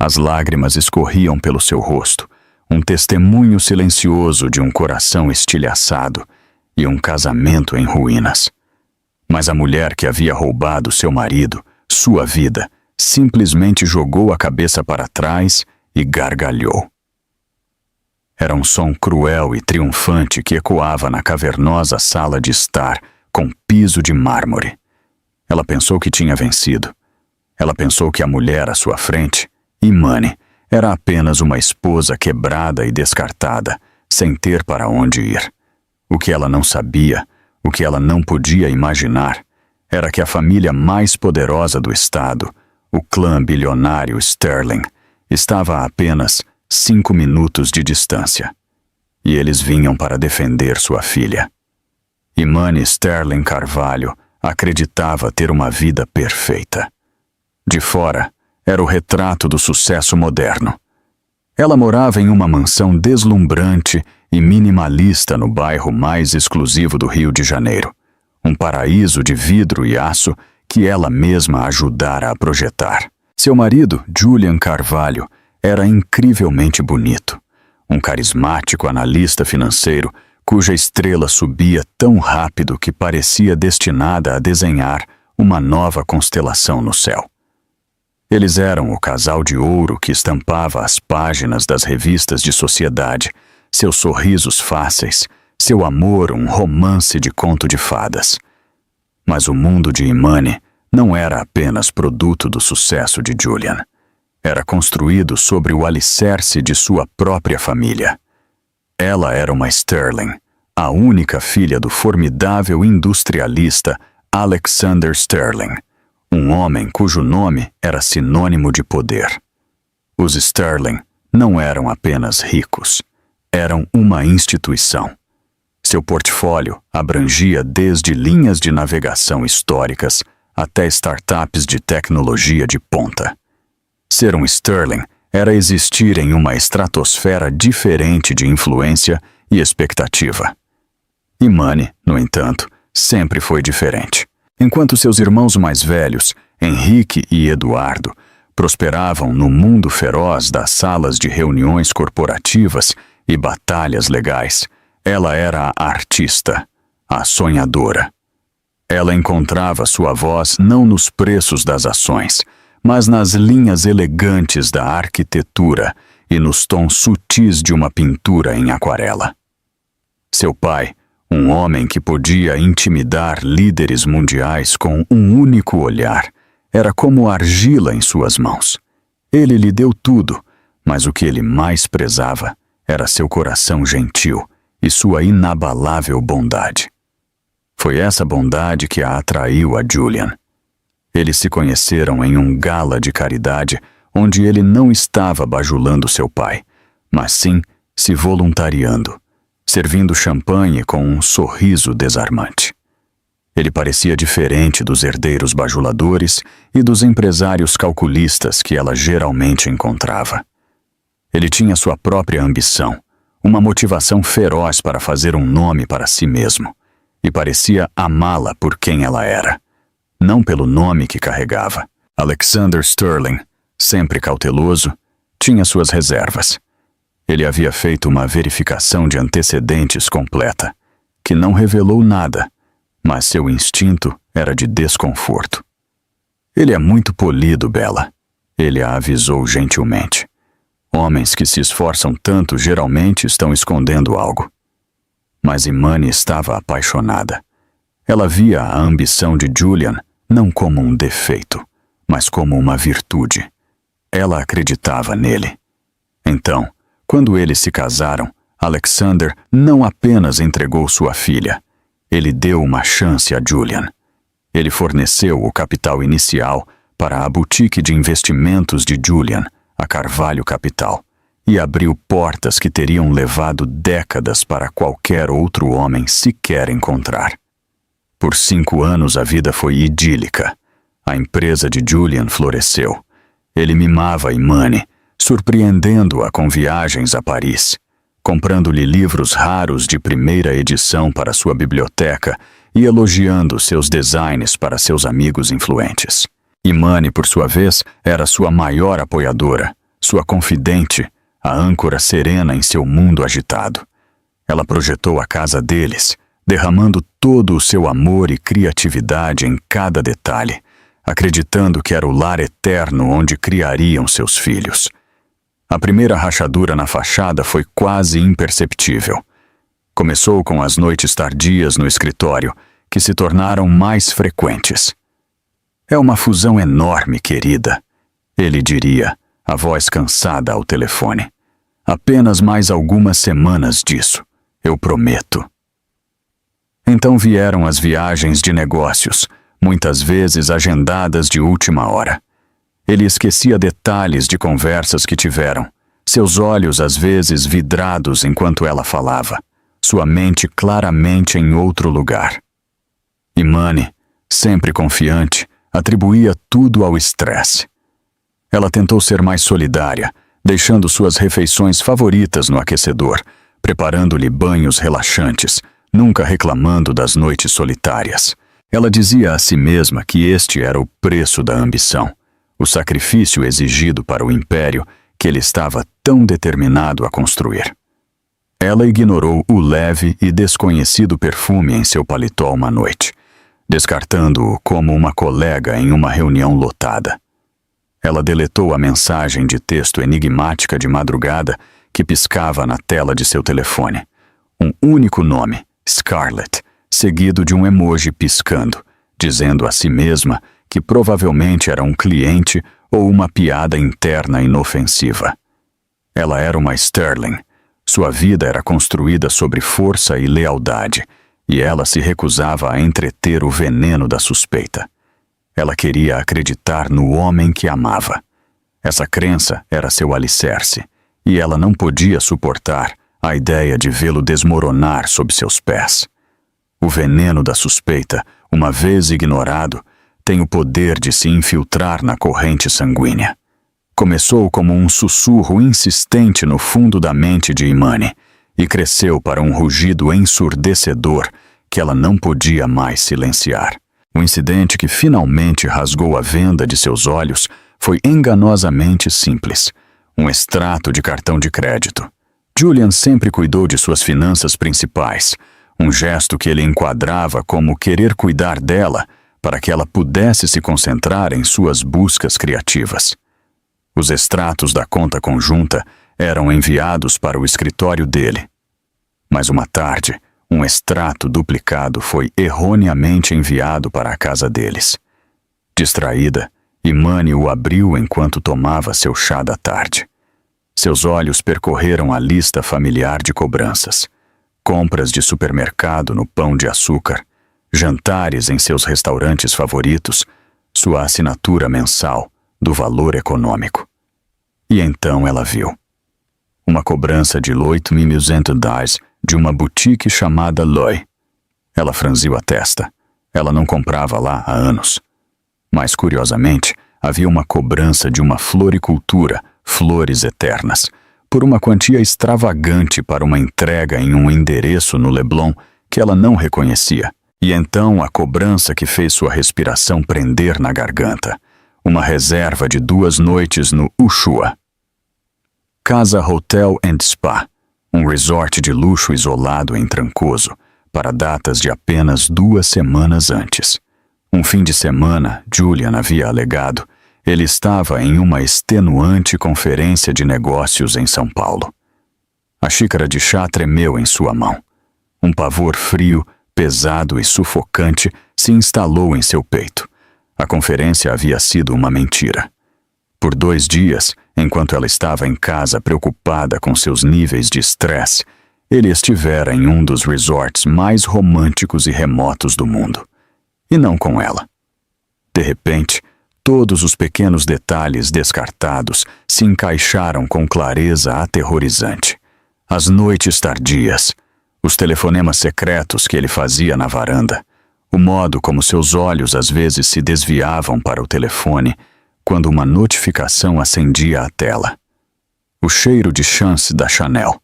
As lágrimas escorriam pelo seu rosto, um testemunho silencioso de um coração estilhaçado e um casamento em ruínas. Mas a mulher que havia roubado seu marido, sua vida, simplesmente jogou a cabeça para trás e gargalhou. Era um som cruel e triunfante que ecoava na cavernosa sala de estar com piso de mármore. Ela pensou que tinha vencido. Ela pensou que a mulher à sua frente, Imane, era apenas uma esposa quebrada e descartada, sem ter para onde ir. O que ela não sabia, o que ela não podia imaginar, era que a família mais poderosa do estado, o clã bilionário Sterling, estava a apenas 5 minutos de distância. E eles vinham para defender sua filha. Imane Sterling Carvalho acreditava ter uma vida perfeita. De fora, era o retrato do sucesso moderno. Ela morava em uma mansão deslumbrante e minimalista no bairro mais exclusivo do Rio de Janeiro, um paraíso de vidro e aço que ela mesma ajudara a projetar. Seu marido, Julian Carvalho, era incrivelmente bonito, um carismático analista financeiro cuja estrela subia tão rápido que parecia destinada a desenhar uma nova constelação no céu. Eles eram o casal de ouro que estampava as páginas das revistas de sociedade, seus sorrisos fáceis, seu amor um romance de conto de fadas. Mas o mundo de Imane não era apenas produto do sucesso de Julian. Era construído sobre o alicerce de sua própria família. Ela era uma Sterling, a única filha do formidável industrialista Alexander Sterling, um homem cujo nome era sinônimo de poder. Os Sterling não eram apenas ricos, eram uma instituição. Seu portfólio abrangia desde linhas de navegação históricas até startups de tecnologia de ponta. Ser um Sterling era existir em uma estratosfera diferente de influência e expectativa. Imane, no entanto, sempre foi diferente. Enquanto seus irmãos mais velhos, Henrique e Eduardo, prosperavam no mundo feroz das salas de reuniões corporativas e batalhas legais, ela era a artista, a sonhadora. Ela encontrava sua voz não nos preços das ações, mas nas linhas elegantes da arquitetura e nos tons sutis de uma pintura em aquarela. Seu pai, um homem que podia intimidar líderes mundiais com um único olhar, era como argila em suas mãos. Ele lhe deu tudo, mas o que ele mais prezava era seu coração gentil e sua inabalável bondade. Foi essa bondade que a atraiu a Julian. Eles se conheceram em um gala de caridade onde ele não estava bajulando seu pai, mas sim se voluntariando, servindo champanhe com um sorriso desarmante. Ele parecia diferente dos herdeiros bajuladores e dos empresários calculistas que ela geralmente encontrava. Ele tinha sua própria ambição, uma motivação feroz para fazer um nome para si mesmo, e parecia amá-la por quem ela era, não pelo nome que carregava. Alexander Sterling, sempre cauteloso, tinha suas reservas. Ele havia feito uma verificação de antecedentes completa, que não revelou nada, mas seu instinto era de desconforto. Ele é muito polido, Bella, ele a avisou gentilmente. Homens que se esforçam tanto geralmente estão escondendo algo. Mas Imane estava apaixonada. Ela via a ambição de Julian não como um defeito, mas como uma virtude. Ela acreditava nele. Então, quando eles se casaram, Alexander não apenas entregou sua filha, ele deu uma chance a Julian. Ele forneceu o capital inicial para a boutique de investimentos de Julian, a Carvalho Capital, e abriu portas que teriam levado décadas para qualquer outro homem sequer encontrar. Por 5 anos a vida foi idílica. A empresa de Julian floresceu. Ele mimava Imane, surpreendendo-a com viagens a Paris, comprando-lhe livros raros de primeira edição para sua biblioteca e elogiando seus designs para seus amigos influentes. Imane, por sua vez, era sua maior apoiadora, sua confidente, a âncora serena em seu mundo agitado. Ela projetou a casa deles, derramando todo o seu amor e criatividade em cada detalhe, acreditando que era o lar eterno onde criariam seus filhos. A primeira rachadura na fachada foi quase imperceptível. Começou com as noites tardias no escritório, que se tornaram mais frequentes. "É uma fusão enorme, querida", ele diria, a voz cansada ao telefone. "Apenas mais algumas semanas disso, eu prometo." Então vieram as viagens de negócios, muitas vezes agendadas de última hora. Ele esquecia detalhes de conversas que tiveram, seus olhos às vezes vidrados enquanto ela falava, sua mente claramente em outro lugar. Imani, sempre confiante, atribuía tudo ao estresse. Ela tentou ser mais solidária, deixando suas refeições favoritas no aquecedor, preparando-lhe banhos relaxantes, nunca reclamando das noites solitárias. Ela dizia a si mesma que este era o preço da ambição, o sacrifício exigido para o império que ele estava tão determinado a construir. Ela ignorou o leve e desconhecido perfume em seu paletó uma noite, descartando-o como uma colega em uma reunião lotada. Ela deletou a mensagem de texto enigmática de madrugada que piscava na tela de seu telefone. Um único nome, Scarlett, seguido de um emoji piscando, dizendo a si mesma que provavelmente era um cliente ou uma piada interna inofensiva. Ela era uma Sterling. Sua vida era construída sobre força e lealdade, e ela se recusava a entreter o veneno da suspeita. Ela queria acreditar no homem que amava. Essa crença era seu alicerce, e ela não podia suportar a ideia de vê-lo desmoronar sob seus pés. O veneno da suspeita, uma vez ignorado, tem o poder de se infiltrar na corrente sanguínea. Começou como um sussurro insistente no fundo da mente de Imani e cresceu para um rugido ensurdecedor que ela não podia mais silenciar. O incidente que finalmente rasgou a venda de seus olhos foi enganosamente simples. Um extrato de cartão de crédito. Julian sempre cuidou de suas finanças principais, um gesto que ele enquadrava como querer cuidar dela para que ela pudesse se concentrar em suas buscas criativas. Os extratos da conta conjunta eram enviados para o escritório dele. Mas uma tarde, um extrato duplicado foi erroneamente enviado para a casa deles. Distraída, Imani o abriu enquanto tomava seu chá da tarde. Seus olhos percorreram a lista familiar de cobranças. Compras de supermercado no Pão de Açúcar, jantares em seus restaurantes favoritos, sua assinatura mensal do Valor Econômico. E então ela viu. Uma cobrança de $8.200 de uma boutique chamada Loy. Ela franziu a testa. Ela não comprava lá há anos. Mas, curiosamente, havia uma cobrança de uma floricultura, Flores Eternas, por uma quantia extravagante para uma entrega em um endereço no Leblon que ela não reconhecia. E então a cobrança que fez sua respiração prender na garganta. Uma reserva de 2 noites no Ushuaia. Casa Hotel and Spa, um resort de luxo isolado em Trancoso, para datas de apenas 2 semanas antes. Um fim de semana, Julian havia alegado, ele estava em uma extenuante conferência de negócios em São Paulo. A xícara de chá tremeu em sua mão. Um pavor frio, pesado e sufocante se instalou em seu peito. A conferência havia sido uma mentira. Por 2 dias, enquanto ela estava em casa preocupada com seus níveis de estresse, ele estivera em um dos resorts mais românticos e remotos do mundo. E não com ela. De repente, todos os pequenos detalhes descartados se encaixaram com clareza aterrorizante. As noites tardias, os telefonemas secretos que ele fazia na varanda, o modo como seus olhos às vezes se desviavam para o telefone quando uma notificação acendia a tela. O cheiro de Chance da Chanel,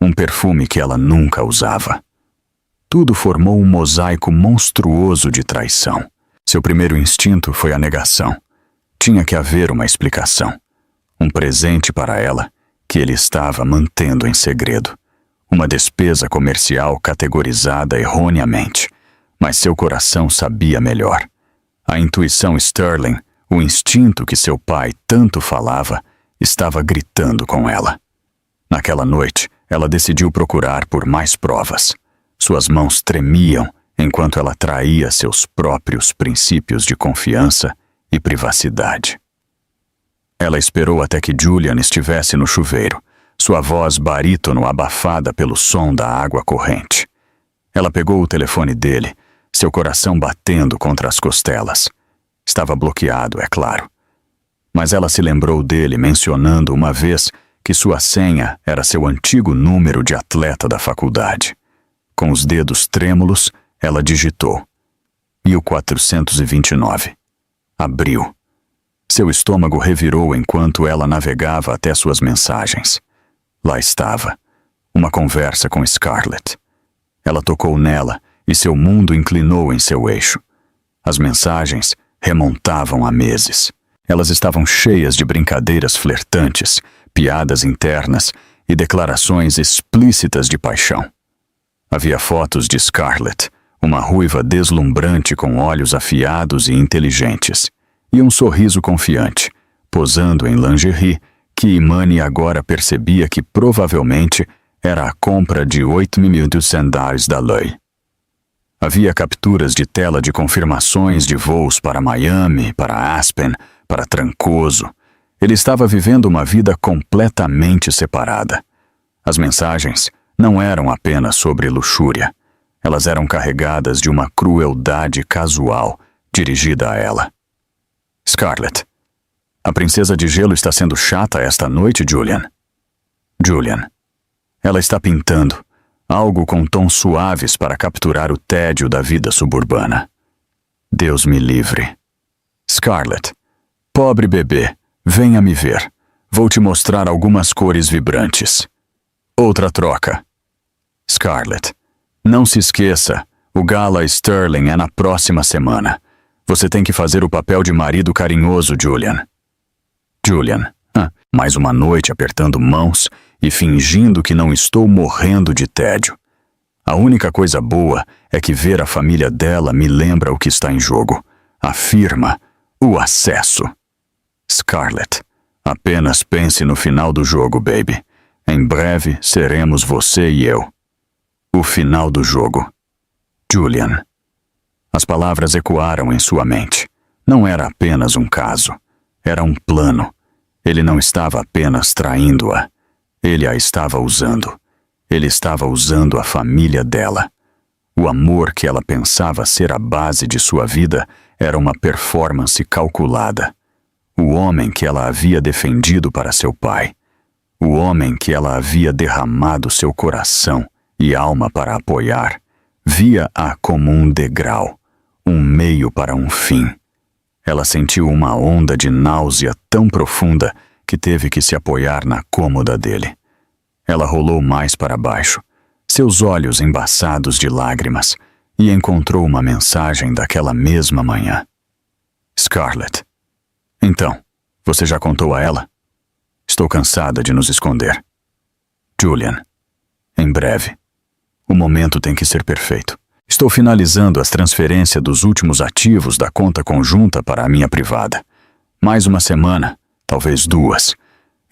um perfume que ela nunca usava. Tudo formou um mosaico monstruoso de traição. Seu primeiro instinto foi a negação. Tinha que haver uma explicação. Um presente para ela que ele estava mantendo em segredo. Uma despesa comercial categorizada erroneamente, mas seu coração sabia melhor. A intuição Sterling, o instinto que seu pai tanto falava, estava gritando com ela. Naquela noite, ela decidiu procurar por mais provas. Suas mãos tremiam enquanto ela traía seus próprios princípios de confiança e privacidade. Ela esperou até que Julian estivesse no chuveiro, sua voz barítono abafada pelo som da água corrente. Ela pegou o telefone dele, seu coração batendo contra as costelas. Estava bloqueado, é claro. Mas ela se lembrou dele mencionando uma vez que sua senha era seu antigo número de atleta da faculdade. Com os dedos trêmulos, ela digitou. E o 429. Abriu. Seu estômago revirou enquanto ela navegava até suas mensagens. Lá estava. Uma conversa com Scarlett. Ela tocou nela e seu mundo inclinou em seu eixo. As mensagens remontavam a meses. Elas estavam cheias de brincadeiras flertantes, piadas internas e declarações explícitas de paixão. Havia fotos de Scarlett, uma ruiva deslumbrante com olhos afiados e inteligentes, e um sorriso confiante, posando em lingerie, que Imani agora percebia que provavelmente era a compra de $8.200 da lei. Havia capturas de tela de confirmações de voos para Miami, para Aspen, para Trancoso. Ele estava vivendo uma vida completamente separada. As mensagens não eram apenas sobre luxúria. Elas eram carregadas de uma crueldade casual dirigida a ela. Scarlett, a princesa de gelo está sendo chata esta noite, Julian. Julian. Ela está pintando, algo com tons suaves para capturar o tédio da vida suburbana. Deus me livre. Scarlett, pobre bebê, venha me ver. Vou te mostrar algumas cores vibrantes. Outra troca. Scarlett, não se esqueça, o Gala Sterling é na próxima semana. Você tem que fazer o papel de marido carinhoso, Julian. Julian, mais uma noite apertando mãos e fingindo que não estou morrendo de tédio. A única coisa boa é que ver a família dela me lembra o que está em jogo. Afirma o acesso. Scarlett, apenas pense no final do jogo, baby. Em breve seremos você e eu. O final do jogo. Julian. As palavras ecoaram em sua mente. Não era apenas um caso. Era um plano. Ele não estava apenas traindo-a. Ele a estava usando. Ele estava usando a família dela. O amor que ela pensava ser a base de sua vida era uma performance calculada. O homem que ela havia defendido para seu pai. O homem que ela havia derramado seu coração e alma para apoiar, via-a como um degrau, um meio para um fim. Ela sentiu uma onda de náusea tão profunda que teve que se apoiar na cômoda dele. Ela rolou mais para baixo, seus olhos embaçados de lágrimas, e encontrou uma mensagem daquela mesma manhã. Scarlett. Então, você já contou a ela? Estou cansada de nos esconder. Julian. Em breve. O momento tem que ser perfeito. Estou finalizando as transferências dos últimos ativos da conta conjunta para a minha privada. Mais uma semana, talvez 2.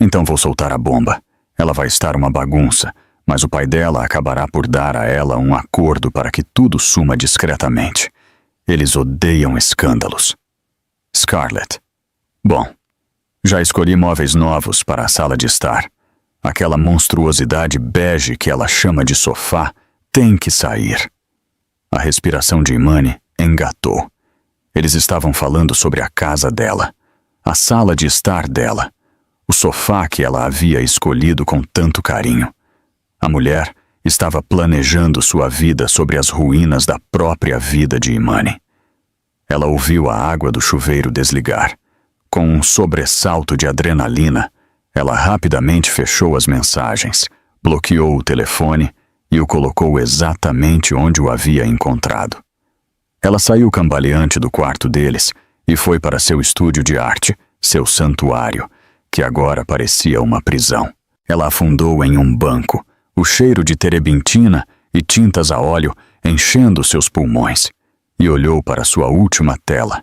Então vou soltar a bomba. Ela vai estar uma bagunça, mas o pai dela acabará por dar a ela um acordo para que tudo suma discretamente. Eles odeiam escândalos. Scarlett. Bom, já escolhi móveis novos para a sala de estar. Aquela monstruosidade bege que ela chama de sofá tem que sair. A respiração de Imani engatou. Eles estavam falando sobre a casa dela, a sala de estar dela, o sofá que ela havia escolhido com tanto carinho. A mulher estava planejando sua vida sobre as ruínas da própria vida de Imani. Ela ouviu a água do chuveiro desligar. Com um sobressalto de adrenalina, ela rapidamente fechou as mensagens, bloqueou o telefone e o colocou exatamente onde o havia encontrado. Ela saiu cambaleante do quarto deles e foi para seu estúdio de arte, seu santuário, que agora parecia uma prisão. Ela afundou em um banco, o cheiro de terebintina e tintas a óleo enchendo seus pulmões, e olhou para sua última tela,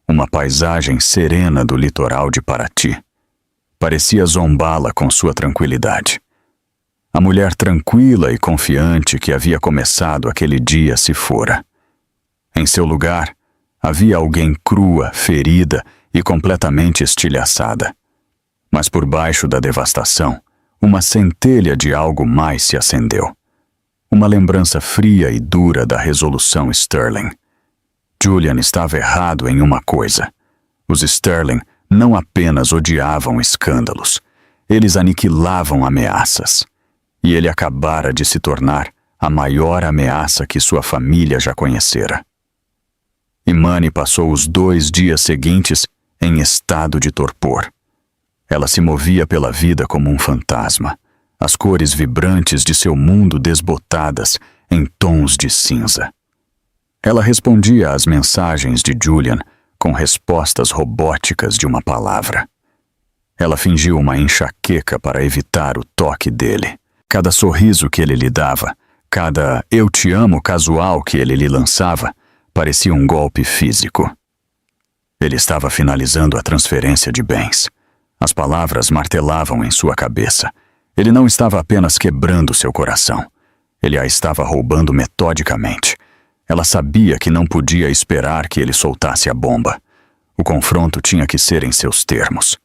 uma paisagem serena do litoral de Paraty. Parecia zombá-la com sua tranquilidade. A mulher tranquila e confiante que havia começado aquele dia se fora. Em seu lugar, havia alguém crua, ferida e completamente estilhaçada. Mas por baixo da devastação, uma centelha de algo mais se acendeu. Uma lembrança fria e dura da resolução Sterling. Julian estava errado em uma coisa. Os Sterling não apenas odiavam escândalos, eles aniquilavam ameaças. E ele acabara de se tornar a maior ameaça que sua família já conhecera. Imani passou os 2 dias seguintes em estado de torpor. Ela se movia pela vida como um fantasma, as cores vibrantes de seu mundo desbotadas em tons de cinza. Ela respondia às mensagens de Julian com respostas robóticas de uma palavra. Ela fingiu uma enxaqueca para evitar o toque dele. Cada sorriso que ele lhe dava, cada "eu te amo" casual que ele lhe lançava, parecia um golpe físico. Ele estava finalizando a transferência de bens. As palavras martelavam em sua cabeça. Ele não estava apenas quebrando seu coração. Ele a estava roubando metodicamente. Ela sabia que não podia esperar que ele soltasse a bomba. O confronto tinha que ser em seus termos.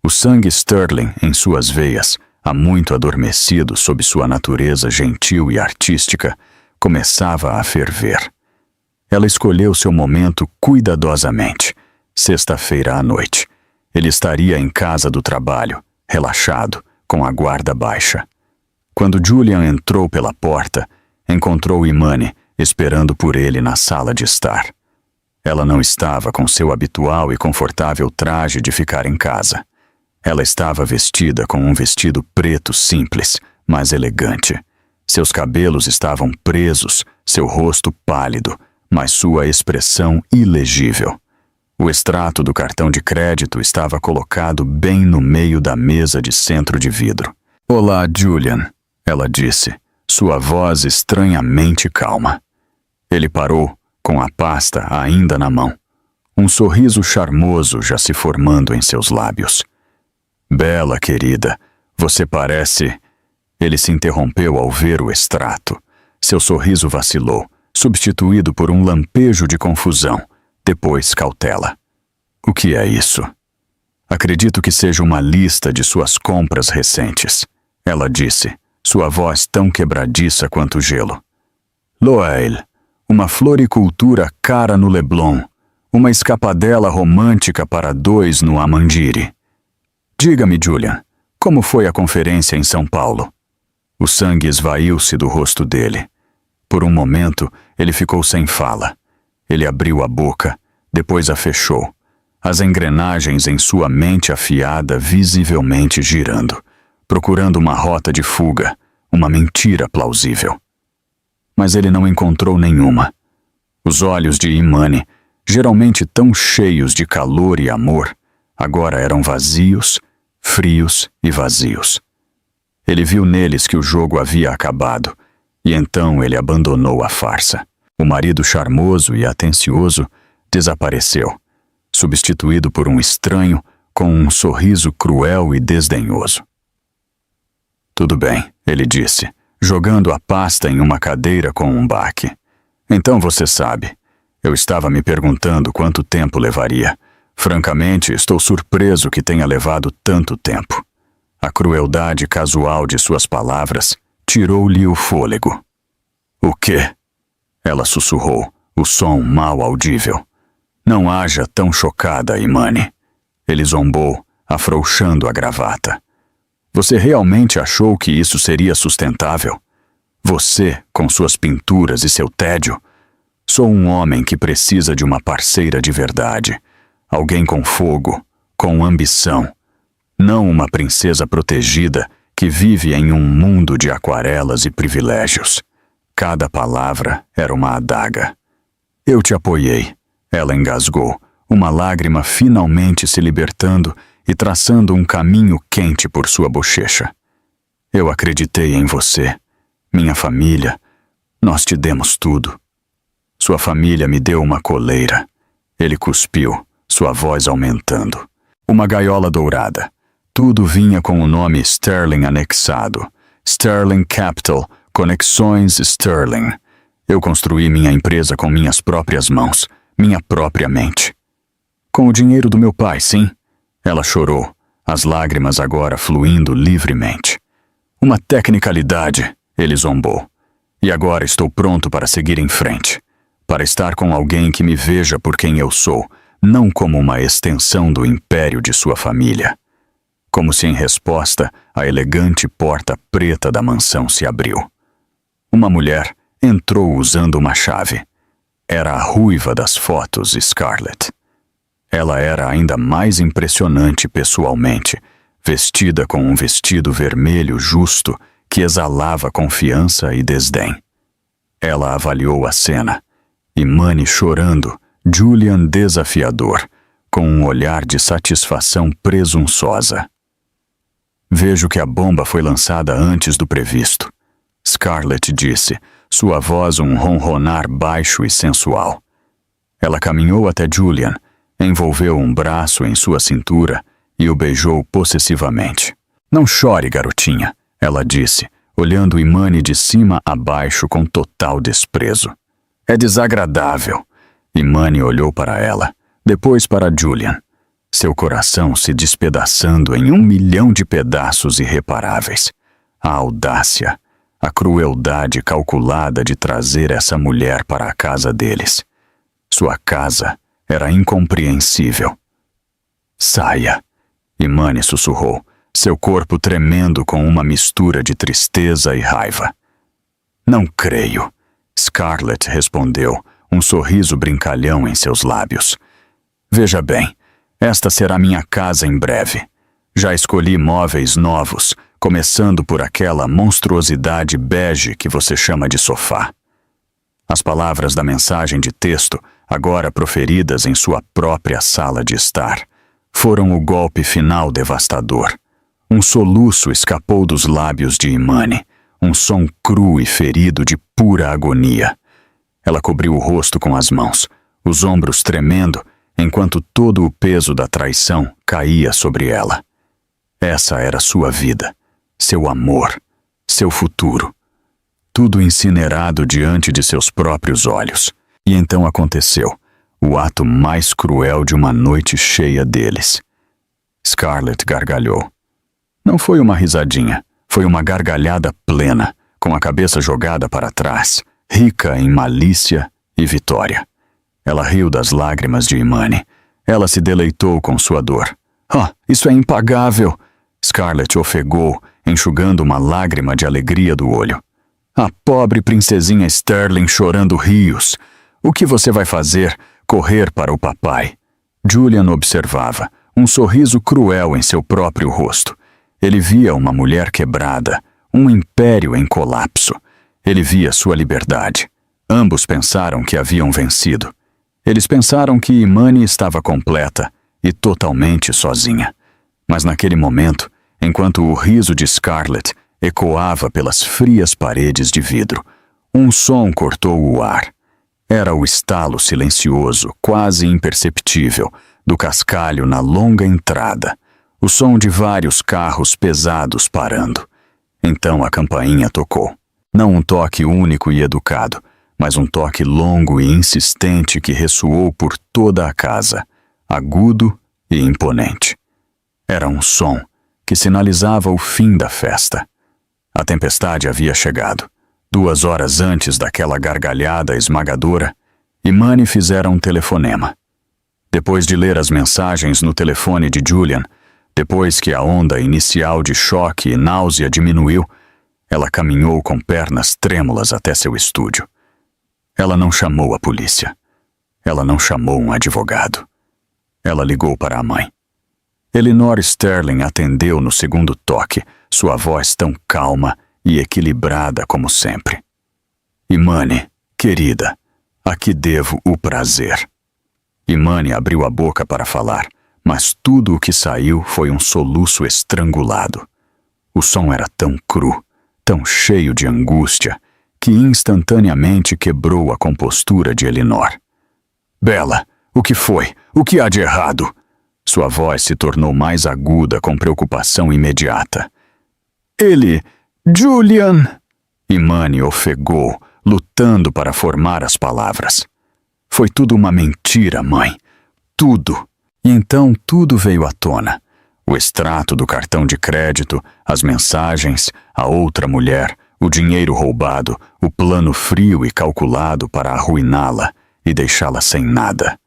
O sangue Sterling em suas veias, há muito adormecido sob sua natureza gentil e artística, começava a ferver. Ela escolheu seu momento cuidadosamente. Sexta-feira à noite. Ele estaria em casa do trabalho, relaxado, com a guarda baixa. Quando Julian entrou pela porta, encontrou Imani esperando por ele na sala de estar. Ela não estava com seu habitual e confortável traje de ficar em casa. Ela estava vestida com um vestido preto simples, mas elegante. Seus cabelos estavam presos, seu rosto pálido, mas sua expressão ilegível. O extrato do cartão de crédito estava colocado bem no meio da mesa de centro de vidro. "Olá, Julian", ela disse, sua voz estranhamente calma. Ele parou, com a pasta ainda na mão. Um sorriso charmoso já se formando em seus lábios. "Bela, querida, você parece..." Ele se interrompeu ao ver o extrato. Seu sorriso vacilou, substituído por um lampejo de confusão, depois cautela. "O que é isso?" "Acredito que seja uma lista de suas compras recentes", ela disse, sua voz tão quebradiça quanto gelo. "Loeil, uma floricultura cara no Leblon, uma escapadela romântica para 2 no Amandiri. Diga-me, Julian, como foi a conferência em São Paulo?" O sangue esvaiu-se do rosto dele. Por um momento, ele ficou sem fala. Ele abriu a boca, depois a fechou, as engrenagens em sua mente afiada visivelmente girando, procurando uma rota de fuga, uma mentira plausível. Mas ele não encontrou nenhuma. Os olhos de Imani, geralmente tão cheios de calor e amor, agora eram vazios, frios e vazios. Ele viu neles que o jogo havia acabado, e então ele abandonou a farsa. O marido charmoso e atencioso desapareceu, substituído por um estranho com um sorriso cruel e desdenhoso. "Tudo bem", ele disse, jogando a pasta em uma cadeira com um baque. "Então você sabe. Eu estava me perguntando quanto tempo levaria. Francamente, estou surpreso que tenha levado tanto tempo." A crueldade casual de suas palavras tirou-lhe o fôlego. "O quê?" Ela sussurrou, o som mal audível. "Não haja tão chocada, Imani." Ele zombou, afrouxando a gravata. "Você realmente achou que isso seria sustentável? Você, com suas pinturas e seu tédio? Sou um homem que precisa de uma parceira de verdade. Alguém com fogo, com ambição. Não uma princesa protegida que vive em um mundo de aquarelas e privilégios." Cada palavra era uma adaga. "Eu te apoiei", ela engasgou, uma lágrima finalmente se libertando e traçando um caminho quente por sua bochecha. Eu acreditei em você, minha família. Nós te demos tudo. Sua família me deu uma coleira. Ele cuspiu, sua voz aumentando. Uma gaiola dourada. Tudo vinha com o nome Sterling anexado. Sterling Capital, Conexões Sterling. Eu construí minha empresa com minhas próprias mãos, minha própria mente. Com o dinheiro do meu pai, sim. Ela chorou, as lágrimas agora fluindo livremente. Uma tecnicalidade, ele zombou. E agora estou pronto para seguir em frente. Para estar com alguém que me veja por quem eu sou, não como uma extensão do império de sua família. Como se em resposta, a elegante porta preta da mansão se abriu. Uma mulher entrou usando uma chave. Era a ruiva das fotos, Scarlett. Ela era ainda mais impressionante pessoalmente, vestida com um vestido vermelho justo que exalava confiança e desdém. Ela avaliou a cena. Imani chorando, Julian desafiador, com um olhar de satisfação presunçosa. Vejo que a bomba foi lançada antes do previsto. Scarlett disse, sua voz um ronronar baixo e sensual. Ela caminhou até Julian, envolveu um braço em sua cintura e o beijou possessivamente. Não chore, garotinha, ela disse, olhando Imani de cima a baixo com total desprezo. É desagradável. Imani olhou para ela, depois para Julian. Seu coração se despedaçando em 1 milhão de pedaços irreparáveis. A audácia, a crueldade calculada de trazer essa mulher para a casa deles. Sua casa era incompreensível. Saia, Imani sussurrou, seu corpo tremendo com uma mistura de tristeza e raiva. Não creio, Scarlett respondeu, um sorriso brincalhão em seus lábios. Veja bem, esta será minha casa em breve. Já escolhi móveis novos, começando por aquela monstruosidade bege que você chama de sofá. As palavras da mensagem de texto, agora proferidas em sua própria sala de estar, foram o golpe final devastador. Um soluço escapou dos lábios de Imani, um som cru e ferido de pura agonia. Ela cobriu o rosto com as mãos, os ombros tremendo, enquanto todo o peso da traição caía sobre ela. Essa era sua vida, seu amor, seu futuro. Tudo incinerado diante de seus próprios olhos. E então aconteceu, o ato mais cruel de uma noite cheia deles. Scarlett gargalhou. Não foi uma risadinha, foi uma gargalhada plena, com a cabeça jogada para trás, rica em malícia e vitória. Ela riu das lágrimas de Imani. Ela se deleitou com sua dor. Isso é impagável! Scarlett ofegou, enxugando uma lágrima de alegria do olho. A pobre princesinha Sterling chorando rios. O que você vai fazer? Correr para o papai. Julian observava, um sorriso cruel em seu próprio rosto. Ele via uma mulher quebrada, um império em colapso. Ele via sua liberdade. Ambos pensaram que haviam vencido. Eles pensaram que Imani estava completa e totalmente sozinha. Mas naquele momento, enquanto o riso de Scarlett ecoava pelas frias paredes de vidro, um som cortou o ar. Era o estalo silencioso, quase imperceptível, do cascalho na longa entrada, o som de vários carros pesados parando. Então a campainha tocou. Não um toque único e educado, mas um toque longo e insistente que ressoou por toda a casa, agudo e imponente. Era um som que sinalizava o fim da festa. A tempestade havia chegado. 2 horas antes daquela gargalhada esmagadora, Imani fizera um telefonema. Depois de ler as mensagens no telefone de Julian, depois que a onda inicial de choque e náusea diminuiu, ela caminhou com pernas trêmulas até seu estúdio. Ela não chamou a polícia. Ela não chamou um advogado. Ela ligou para a mãe. Elinor Sterling atendeu no segundo toque, sua voz tão calma e equilibrada como sempre. Imani, querida, a que devo o prazer? Imani abriu a boca para falar, mas tudo o que saiu foi um soluço estrangulado. O som era tão cru, tão cheio de angústia, que instantaneamente quebrou a compostura de Elinor. Bella, o que foi? O que há de errado? Sua voz se tornou mais aguda com preocupação imediata. Ele... Julian... Imani ofegou, lutando para formar as palavras. Foi tudo uma mentira, mãe. Tudo. E então tudo veio à tona. O extrato do cartão de crédito, as mensagens, a outra mulher, o dinheiro roubado, o plano frio e calculado para arruiná-la e deixá-la sem nada.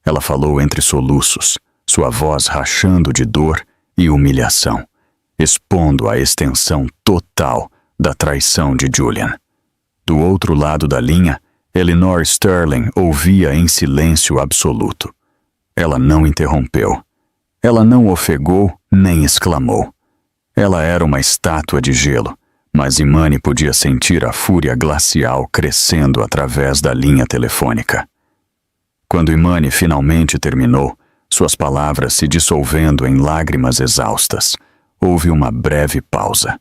Ela falou entre soluços, sua voz rachando de dor e humilhação, expondo a extensão total da traição de Julian. Do outro lado da linha, Elinor Sterling ouvia em silêncio absoluto. Ela não interrompeu. Ela não ofegou nem exclamou. Ela era uma estátua de gelo, mas Imani podia sentir a fúria glacial crescendo através da linha telefônica. Quando Imani finalmente terminou, suas palavras se dissolvendo em lágrimas exaustas, houve uma breve pausa.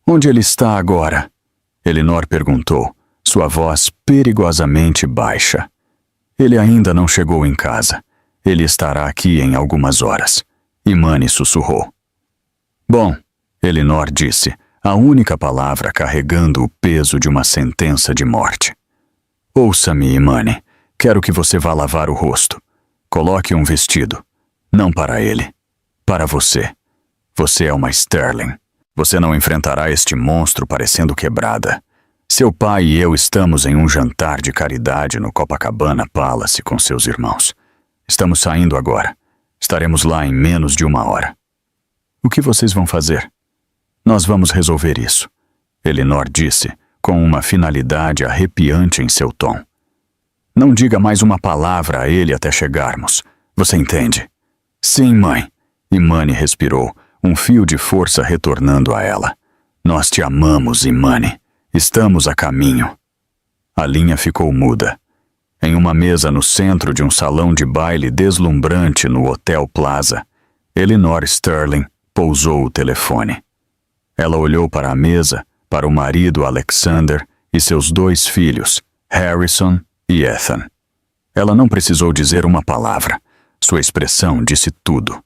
Onde ele está agora? Elinor perguntou, sua voz perigosamente baixa. Ele ainda não chegou em casa. Ele estará aqui em algumas horas. Imani sussurrou. Bom, Elinor disse, a única palavra carregando o peso de uma sentença de morte. Ouça-me, Imani. Quero que você vá lavar o rosto. Coloque um vestido. Não para ele. Para você. Você é uma Sterling. Você não enfrentará este monstro parecendo quebrada. Seu pai e eu estamos em um jantar de caridade no Copacabana Palace com seus irmãos. Estamos saindo agora. Estaremos lá em menos de 1 hora. O que vocês vão fazer? Nós vamos resolver isso, Elinor disse, com uma finalidade arrepiante em seu tom. Não diga mais uma palavra a ele até chegarmos. Você entende? Sim, mãe. Imani respirou, um fio de força retornando a ela. Nós te amamos, Imani. Estamos a caminho. A linha ficou muda. Em uma mesa no centro de um salão de baile deslumbrante no Hotel Plaza, Elinor Sterling pousou o telefone. Ela olhou para a mesa, para o marido Alexander e seus 2 filhos, Harrison e Ethan. Ela não precisou dizer uma palavra. Sua expressão disse tudo.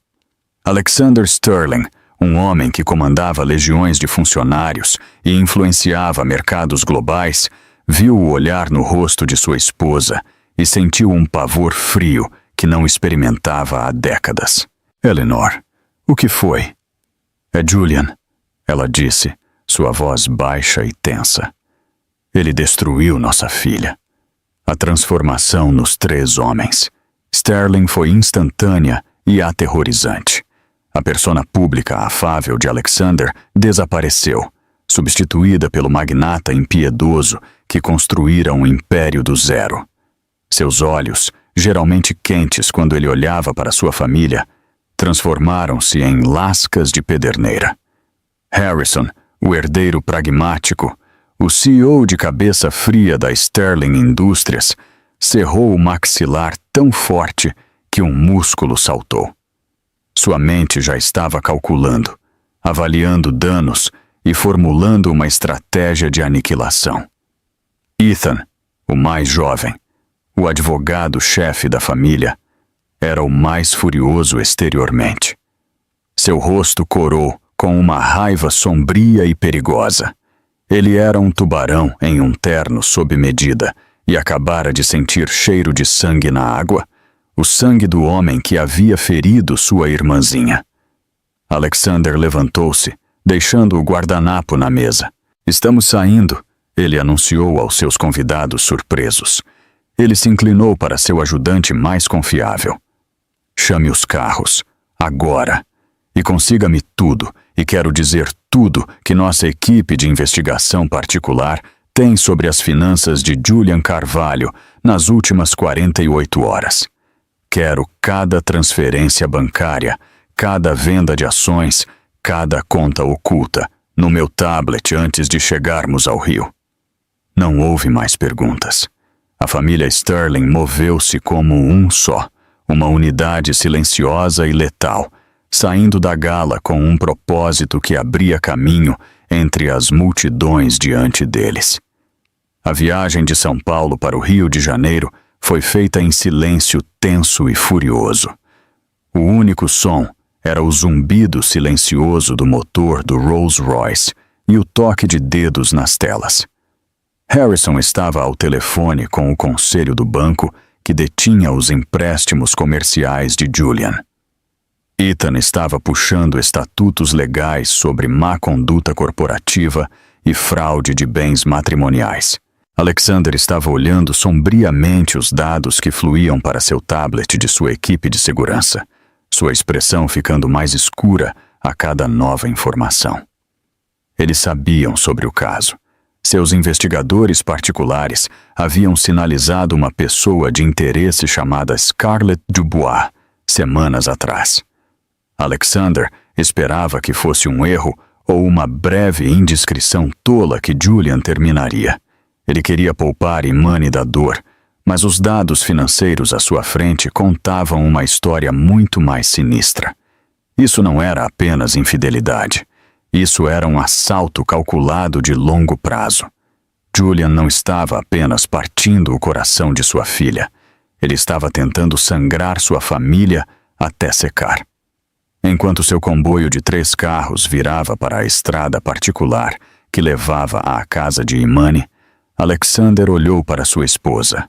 Alexander Sterling, um homem que comandava legiões de funcionários e influenciava mercados globais, viu o olhar no rosto de sua esposa e sentiu um pavor frio que não experimentava há décadas. Elinor, o que foi? É Julian, ela disse, sua voz baixa e tensa. Ele destruiu nossa filha. A transformação nos 3 homens. Sterling foi instantânea e aterrorizante. A persona pública afável de Alexander desapareceu, substituída pelo magnata impiedoso que construíra um império do zero. Seus olhos, geralmente quentes quando ele olhava para sua família, transformaram-se em lascas de pederneira. Harrison, o herdeiro pragmático, o CEO de cabeça fria da Sterling Indústrias, cerrou o maxilar tão forte que um músculo saltou. Sua mente já estava calculando, avaliando danos e formulando uma estratégia de aniquilação. Ethan, o mais jovem, o advogado-chefe da família, era o mais furioso exteriormente. Seu rosto corou com uma raiva sombria e perigosa. Ele era um tubarão em um terno sob medida e acabara de sentir cheiro de sangue na água, o sangue do homem que havia ferido sua irmãzinha. Alexander levantou-se, deixando o guardanapo na mesa. Estamos saindo, ele anunciou aos seus convidados surpresos. Ele se inclinou para seu ajudante mais confiável. Chame os carros, agora, e consiga-me tudo, e quero dizer tudo que nossa equipe de investigação particular tem sobre as finanças de Julian Carvalho nas últimas 48 horas. Quero cada transferência bancária, cada venda de ações, cada conta oculta, no meu tablet antes de chegarmos ao Rio. Não houve mais perguntas. A família Sterling moveu-se como um só, uma unidade silenciosa e letal, saindo da gala com um propósito que abria caminho entre as multidões diante deles. A viagem de São Paulo para o Rio de Janeiro foi feita em silêncio tenso e furioso. O único som era o zumbido silencioso do motor do Rolls-Royce e o toque de dedos nas telas. Harrison estava ao telefone com o conselho do banco que detinha os empréstimos comerciais de Julian. Ethan estava puxando estatutos legais sobre má conduta corporativa e fraude de bens matrimoniais. Alexander estava olhando sombriamente os dados que fluíam para seu tablet de sua equipe de segurança, sua expressão ficando mais escura a cada nova informação. Eles sabiam sobre o caso. Seus investigadores particulares haviam sinalizado uma pessoa de interesse chamada Scarlett Dubois semanas atrás. Alexander esperava que fosse um erro ou uma breve indiscrição tola que Julian terminaria. Ele queria poupar Imani da dor, mas os dados financeiros à sua frente contavam uma história muito mais sinistra. Isso não era apenas infidelidade. Isso era um assalto calculado de longo prazo. Julian não estava apenas partindo o coração de sua filha. Ele estava tentando sangrar sua família até secar. Enquanto seu comboio de 3 carros virava para a estrada particular que levava à casa de Imani, Alexander olhou para sua esposa.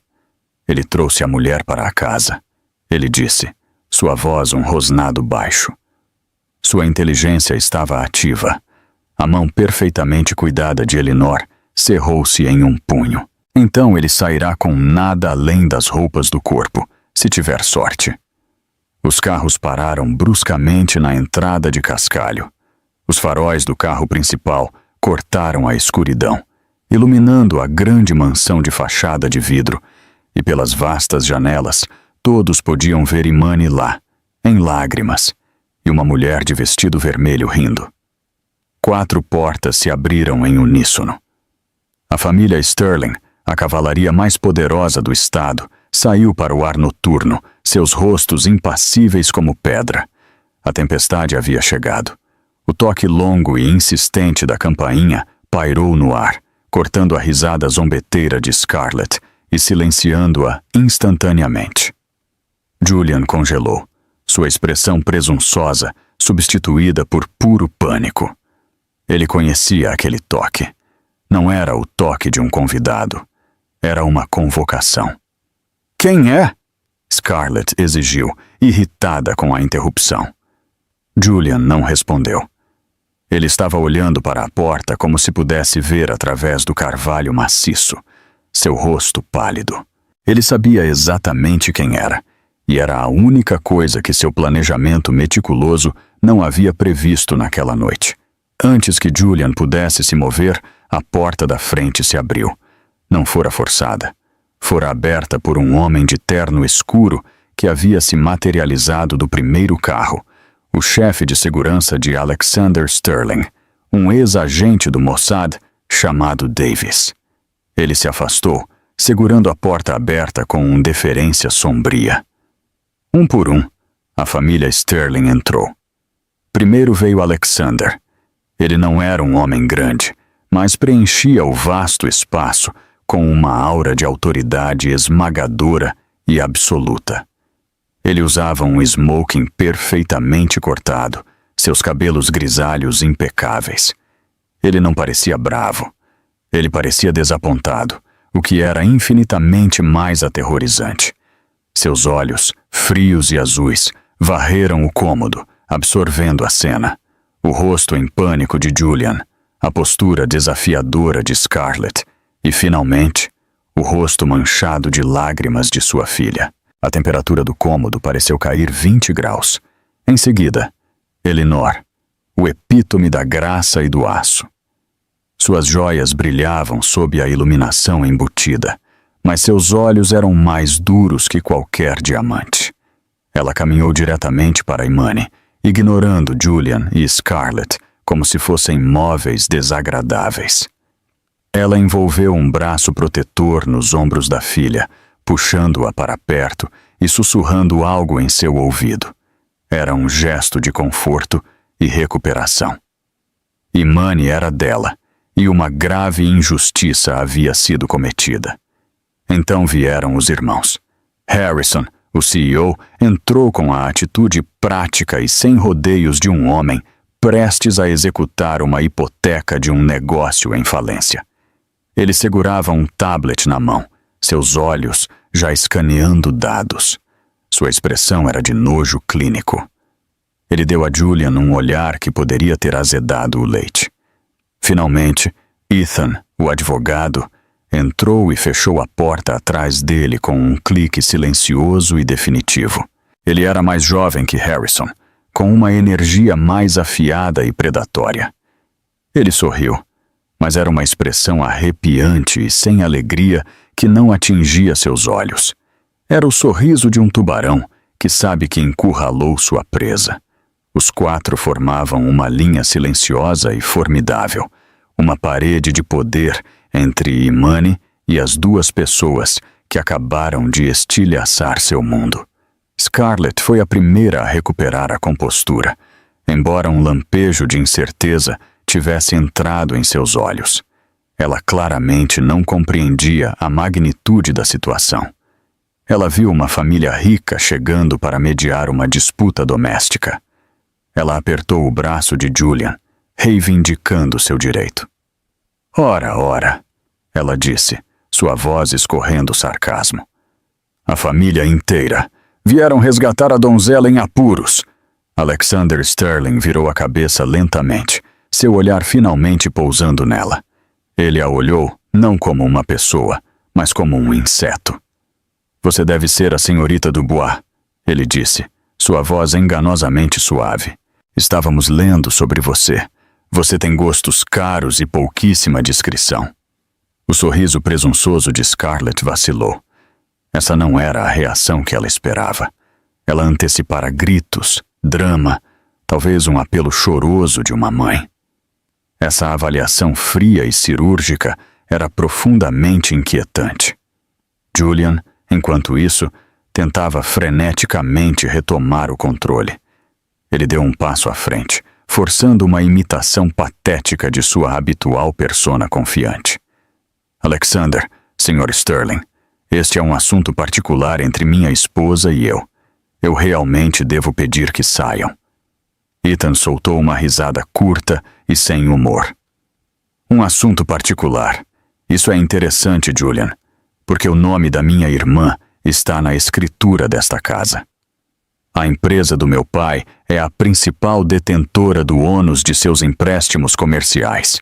Ele trouxe a mulher para a casa. Ele disse, sua voz um rosnado baixo. Sua inteligência estava ativa. A mão perfeitamente cuidada de Elinor cerrou-se em um punho. Então ele sairá com nada além das roupas do corpo, se tiver sorte. Os carros pararam bruscamente na entrada de Cascalho. Os faróis do carro principal cortaram a escuridão, iluminando a grande mansão de fachada de vidro, e pelas vastas janelas todos podiam ver Imani lá, em lágrimas, e uma mulher de vestido vermelho rindo. 4 portas se abriram em uníssono. A família Sterling, a cavalaria mais poderosa do estado, saiu para o ar noturno, seus rostos impassíveis como pedra. A tempestade havia chegado. O toque longo e insistente da campainha pairou no ar, cortando a risada zombeteira de Scarlett e silenciando-a instantaneamente. Julian congelou, sua expressão presunçosa substituída por puro pânico. Ele conhecia aquele toque. Não era o toque de um convidado. Era uma convocação. "Quem é?" Scarlett exigiu, irritada com a interrupção. Julian não respondeu. Ele estava olhando para a porta como se pudesse ver através do carvalho maciço, seu rosto pálido. Ele sabia exatamente quem era, e era a única coisa que seu planejamento meticuloso não havia previsto naquela noite. Antes que Julian pudesse se mover, a porta da frente se abriu. Não fora forçada. Fora aberta por um homem de terno escuro que havia se materializado do primeiro carro, o chefe de segurança de Alexander Sterling, um ex-agente do Mossad chamado Davis. Ele se afastou, segurando a porta aberta com deferência sombria. Um por um, a família Sterling entrou. Primeiro veio Alexander. Ele não era um homem grande, mas preenchia o vasto espaço com uma aura de autoridade esmagadora e absoluta. Ele usava um smoking perfeitamente cortado, seus cabelos grisalhos impecáveis. Ele não parecia bravo. Ele parecia desapontado, o que era infinitamente mais aterrorizante. Seus olhos, frios e azuis, varreram o cômodo, absorvendo a cena. O rosto em pânico de Julian, a postura desafiadora de Scarlett e, finalmente, o rosto manchado de lágrimas de sua filha. A temperatura do cômodo pareceu cair 20 graus. Em seguida, Elinor, o epítome da graça e do aço. Suas joias brilhavam sob a iluminação embutida, mas seus olhos eram mais duros que qualquer diamante. Ela caminhou diretamente para Imani, ignorando Julian e Scarlett como se fossem móveis desagradáveis. Ela envolveu um braço protetor nos ombros da filha, puxando-a para perto e sussurrando algo em seu ouvido. Era um gesto de conforto e recuperação. Imani era dela, e uma grave injustiça havia sido cometida. Então vieram os irmãos. Harrison, o CEO, entrou com a atitude prática e sem rodeios de um homem prestes a executar uma hipoteca de um negócio em falência. Ele segurava um tablet na mão, seus olhos já escaneando dados. Sua expressão era de nojo clínico. Ele deu a Julian um olhar que poderia ter azedado o leite. Finalmente, Ethan, o advogado, entrou e fechou a porta atrás dele com um clique silencioso e definitivo. Ele era mais jovem que Harrison, com uma energia mais afiada e predatória. Ele sorriu, mas era uma expressão arrepiante e sem alegria que não atingia seus olhos. Era o sorriso de um tubarão que sabe que encurralou sua presa. Os quatro formavam uma linha silenciosa e formidável, uma parede de poder entre Imani e as duas pessoas que acabaram de estilhaçar seu mundo. Scarlett foi a primeira a recuperar a compostura, embora um lampejo de incerteza tivesse entrado em seus olhos. Ela claramente não compreendia a magnitude da situação. Ela viu uma família rica chegando para mediar uma disputa doméstica. Ela apertou o braço de Julian, reivindicando seu direito. Ora, ora, ela disse, sua voz escorrendo sarcasmo. A família inteira. Vieram resgatar a donzela em apuros. Alexander Sterling virou a cabeça lentamente, seu olhar finalmente pousando nela. Ele a olhou não como uma pessoa, mas como um inseto. Você deve ser a senhorita Dubois, ele disse, sua voz enganosamente suave. Estávamos lendo sobre você. Você tem gostos caros e pouquíssima discrição. O sorriso presunçoso de Scarlett vacilou. Essa não era a reação que ela esperava. Ela antecipara gritos, drama, talvez um apelo choroso de uma mãe. Essa avaliação fria e cirúrgica era profundamente inquietante. Julian, enquanto isso, tentava freneticamente retomar o controle. Ele deu um passo à frente, forçando uma imitação patética de sua habitual persona confiante. Alexander, Sr. Sterling, este é um assunto particular entre minha esposa e eu. Eu realmente devo pedir que saiam. Ethan soltou uma risada curta e sem humor. Um assunto particular. Isso é interessante, Julian, porque o nome da minha irmã está na escritura desta casa. A empresa do meu pai é a principal detentora do ônus de seus empréstimos comerciais,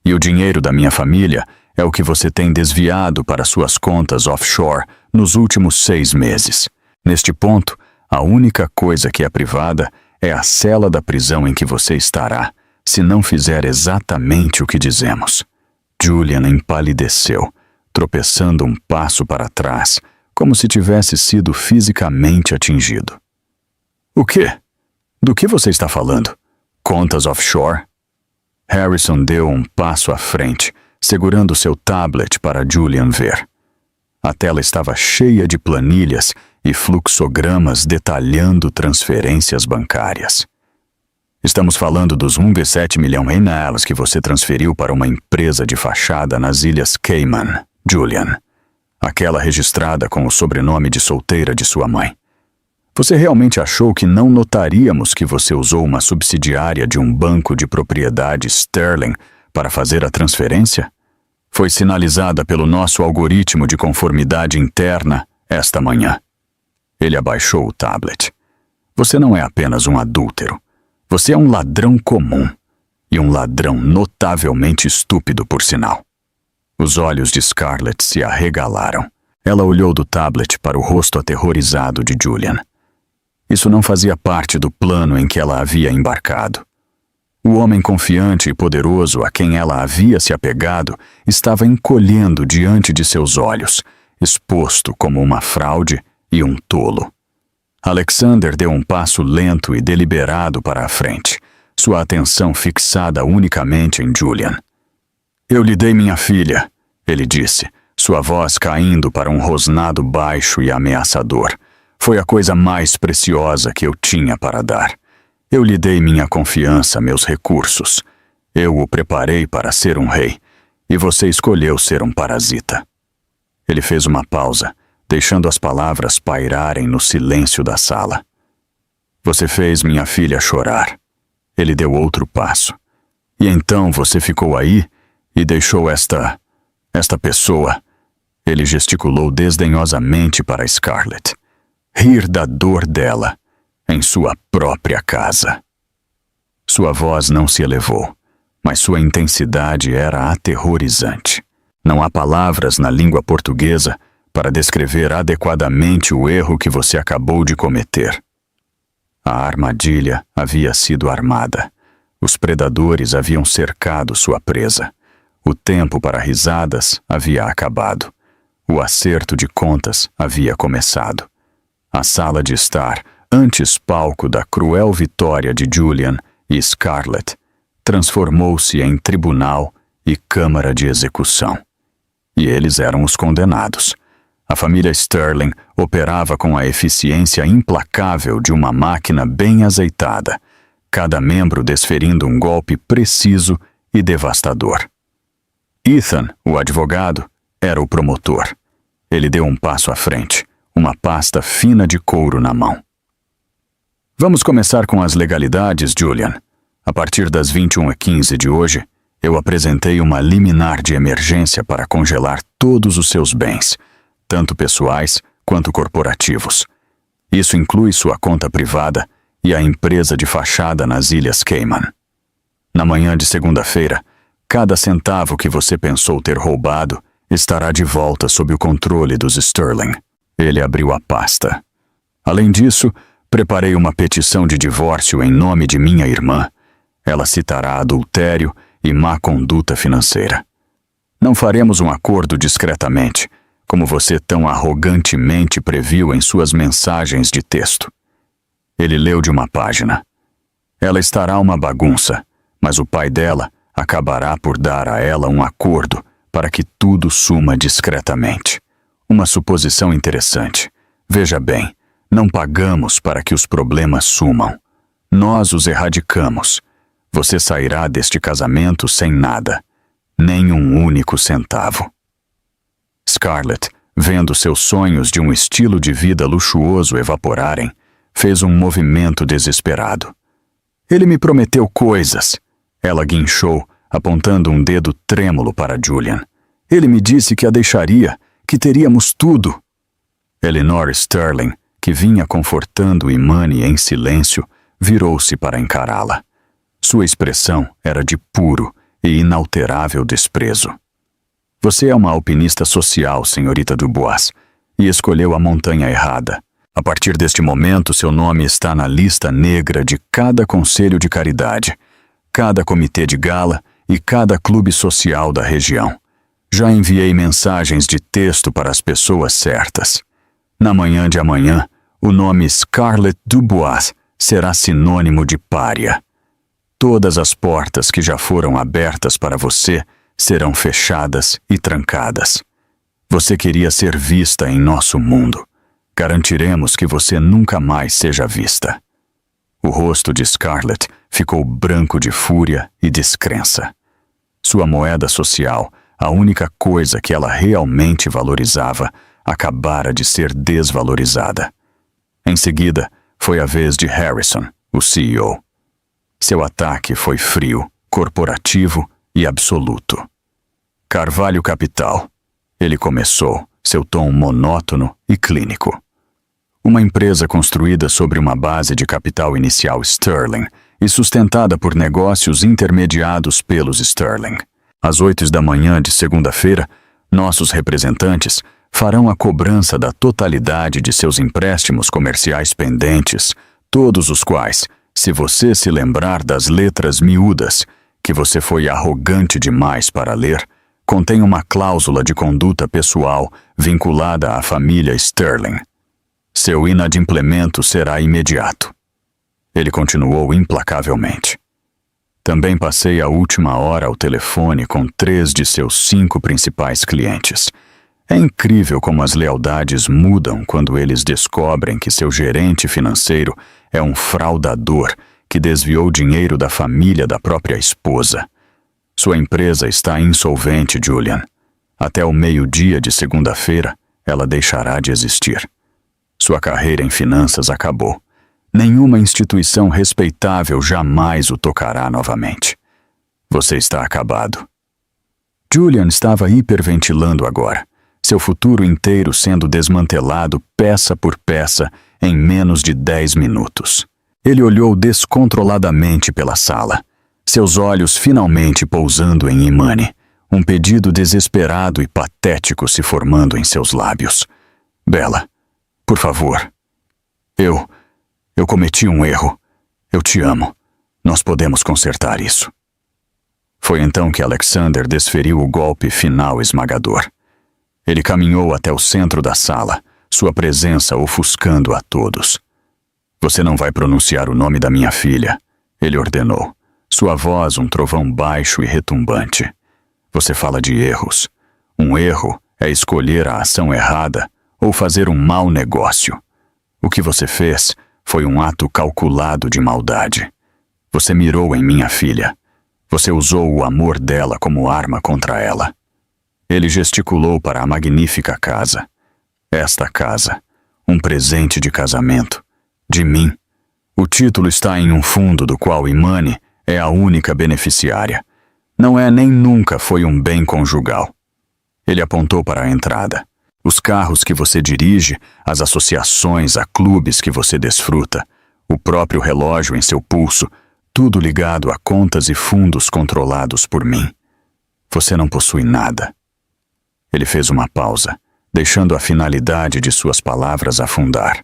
e o dinheiro da minha família é o que você tem desviado para suas contas offshore nos últimos 6 meses. Neste ponto, a única coisa que é privada é a cela da prisão em que você estará, se não fizer exatamente o que dizemos. Julian empalideceu, tropeçando um passo para trás, como se tivesse sido fisicamente atingido. O quê? Do que você está falando? Contas offshore? Harrison deu um passo à frente, segurando seu tablet para Julian ver. A tela estava cheia de planilhas e fluxogramas detalhando transferências bancárias. Estamos falando dos 1,7 milhão reais que você transferiu para uma empresa de fachada nas Ilhas Cayman, Julian. Aquela registrada com o sobrenome de solteira de sua mãe. Você realmente achou que não notaríamos que você usou uma subsidiária de um banco de propriedade Sterling para fazer a transferência? Foi sinalizada pelo nosso algoritmo de conformidade interna esta manhã. Ele abaixou o tablet. Você não é apenas um adúltero. Você é um ladrão comum. E um ladrão notavelmente estúpido, por sinal. Os olhos de Scarlett se arregalaram. Ela olhou do tablet para o rosto aterrorizado de Julian. Isso não fazia parte do plano em que ela havia embarcado. O homem confiante e poderoso a quem ela havia se apegado estava encolhendo diante de seus olhos, exposto como uma fraude e um tolo. Alexander deu um passo lento e deliberado para a frente, sua atenção fixada unicamente em Julian. Eu lhe dei minha filha, ele disse, sua voz caindo para um rosnado baixo e ameaçador, foi a coisa mais preciosa que eu tinha para dar. Eu lhe dei minha confiança, meus recursos. Eu o preparei para ser um rei, e você escolheu ser um parasita. Ele fez uma pausa, deixando as palavras pairarem no silêncio da sala. Você fez minha filha chorar. Ele deu outro passo. E então você ficou aí e deixou esta pessoa. Ele gesticulou desdenhosamente para Scarlett. Rir da dor dela, em sua própria casa. Sua voz não se elevou, mas sua intensidade era aterrorizante. Não há palavras na língua portuguesa para descrever adequadamente o erro que você acabou de cometer. A armadilha havia sido armada. Os predadores haviam cercado sua presa. O tempo para risadas havia acabado. O acerto de contas havia começado. A sala de estar, antes palco da cruel vitória de Julian e Scarlett, transformou-se em tribunal e câmara de execução. E eles eram os condenados. A família Sterling operava com a eficiência implacável de uma máquina bem azeitada, cada membro desferindo um golpe preciso e devastador. Ethan, o advogado, era o promotor. Ele deu um passo à frente, uma pasta fina de couro na mão. Vamos começar com as legalidades, Julian. A partir das 21h15 de hoje, eu apresentei uma liminar de emergência para congelar todos os seus bens, tanto pessoais quanto corporativos. Isso inclui sua conta privada e a empresa de fachada nas Ilhas Cayman. Na manhã de segunda-feira, cada centavo que você pensou ter roubado estará de volta sob o controle dos Sterling. Ele abriu a pasta. Além disso, preparei uma petição de divórcio em nome de minha irmã. Ela citará adultério e má conduta financeira. Não faremos um acordo discretamente, como você tão arrogantemente previu em suas mensagens de texto. Ele leu de uma página. Ela estará uma bagunça, mas o pai dela acabará por dar a ela um acordo para que tudo suma discretamente. Uma suposição interessante. Veja bem, não pagamos para que os problemas sumam. Nós os erradicamos. Você sairá deste casamento sem nada, nem um único centavo. Scarlett, vendo seus sonhos de um estilo de vida luxuoso evaporarem, fez um movimento desesperado. Ele me prometeu coisas. Ela guinchou, apontando um dedo trêmulo para Julian. Ele me disse que a deixaria, que teríamos tudo. Eleanor Sterling, que vinha confortando Imani em silêncio, virou-se para encará-la. Sua expressão era de puro e inalterável desprezo. Você é uma alpinista social, senhorita Dubois, e escolheu a montanha errada. A partir deste momento, seu nome está na lista negra de cada conselho de caridade, cada comitê de gala e cada clube social da região. Já enviei mensagens de texto para as pessoas certas. Na manhã de amanhã, o nome Scarlett Dubois será sinônimo de pária. Todas as portas que já foram abertas para você serão fechadas e trancadas. Você queria ser vista em nosso mundo. Garantiremos que você nunca mais seja vista. O rosto de Scarlett ficou branco de fúria e descrença. Sua moeda social, a única coisa que ela realmente valorizava, acabara de ser desvalorizada. Em seguida, foi a vez de Harrison, o CEO. Seu ataque foi frio, corporativo e absoluto. Carvalho Capital. Ele começou, seu tom monótono e clínico. Uma empresa construída sobre uma base de capital inicial Sterling e sustentada por negócios intermediados pelos Sterling. Às 8 da manhã de segunda-feira, nossos representantes farão a cobrança da totalidade de seus empréstimos comerciais pendentes, todos os quais, se você se lembrar das letras miúdas, que você foi arrogante demais para ler, contém uma cláusula de conduta pessoal vinculada à família Sterling. Seu inadimplemento será imediato. Ele continuou implacavelmente. Também passei a última hora ao telefone com 3 de seus 5 principais clientes. É incrível como as lealdades mudam quando eles descobrem que seu gerente financeiro é um fraudador que desviou dinheiro da família da própria esposa. Sua empresa está insolvente, Julian. Até o meio-dia de segunda-feira, ela deixará de existir. Sua carreira em finanças acabou. Nenhuma instituição respeitável jamais o tocará novamente. Você está acabado. Julian estava hiperventilando agora, seu futuro inteiro sendo desmantelado peça por peça em menos de 10 minutos. Ele olhou descontroladamente pela sala, seus olhos finalmente pousando em Imani, um pedido desesperado e patético se formando em seus lábios. Bella, por favor. Eu cometi um erro. Eu te amo. Nós podemos consertar isso. Foi então que Alexander desferiu o golpe final esmagador. Ele caminhou até o centro da sala, sua presença ofuscando a todos. Você não vai pronunciar o nome da minha filha, ele ordenou. Sua voz um trovão baixo e retumbante. Você fala de erros. Um erro é escolher a ação errada ou fazer um mau negócio. O que você fez foi um ato calculado de maldade. Você mirou em minha filha. Você usou o amor dela como arma contra ela. Ele gesticulou para a magnífica casa. Esta casa, um presente de casamento, de mim. O título está em um fundo do qual Imani é a única beneficiária. Não é nem nunca foi um bem conjugal. Ele apontou para a entrada. Os carros que você dirige, as associações a clubes que você desfruta, o próprio relógio em seu pulso, tudo ligado a contas e fundos controlados por mim. Você não possui nada. Ele fez uma pausa, deixando a finalidade de suas palavras afundar.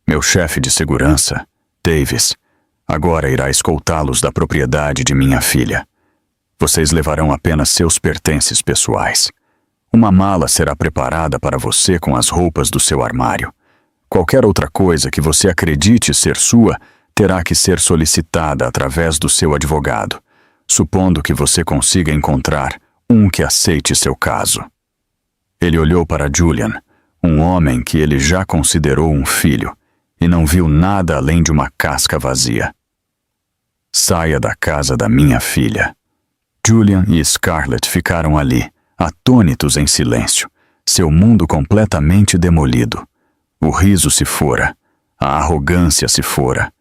Meu chefe de segurança, Davis, agora irá escoltá-los da propriedade de minha filha. Vocês levarão apenas seus pertences pessoais. Uma mala será preparada para você com as roupas do seu armário. Qualquer outra coisa que você acredite ser sua terá que ser solicitada através do seu advogado, supondo que você consiga encontrar um que aceite seu caso. Ele olhou para Julian, um homem que ele já considerou um filho, e não viu nada além de uma casca vazia. Saia da casa da minha filha. Julian e Scarlett ficaram ali, atônitos em silêncio, seu mundo completamente demolido. O riso se fora, a arrogância se fora.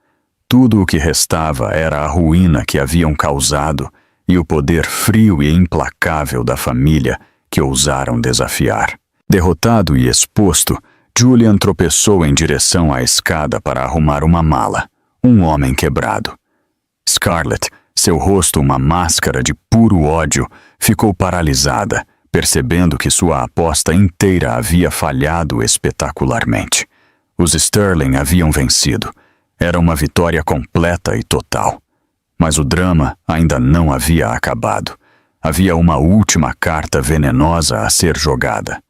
Tudo o que restava era a ruína que haviam causado e o poder frio e implacável da família que ousaram desafiar. Derrotado e exposto, Julian tropeçou em direção à escada para arrumar uma mala, um homem quebrado. Scarlett, seu rosto uma máscara de puro ódio, ficou paralisada, percebendo que sua aposta inteira havia falhado espetacularmente. Os Sterling haviam vencido. Era uma vitória completa e total. Mas o drama ainda não havia acabado. Havia uma última carta venenosa a ser jogada.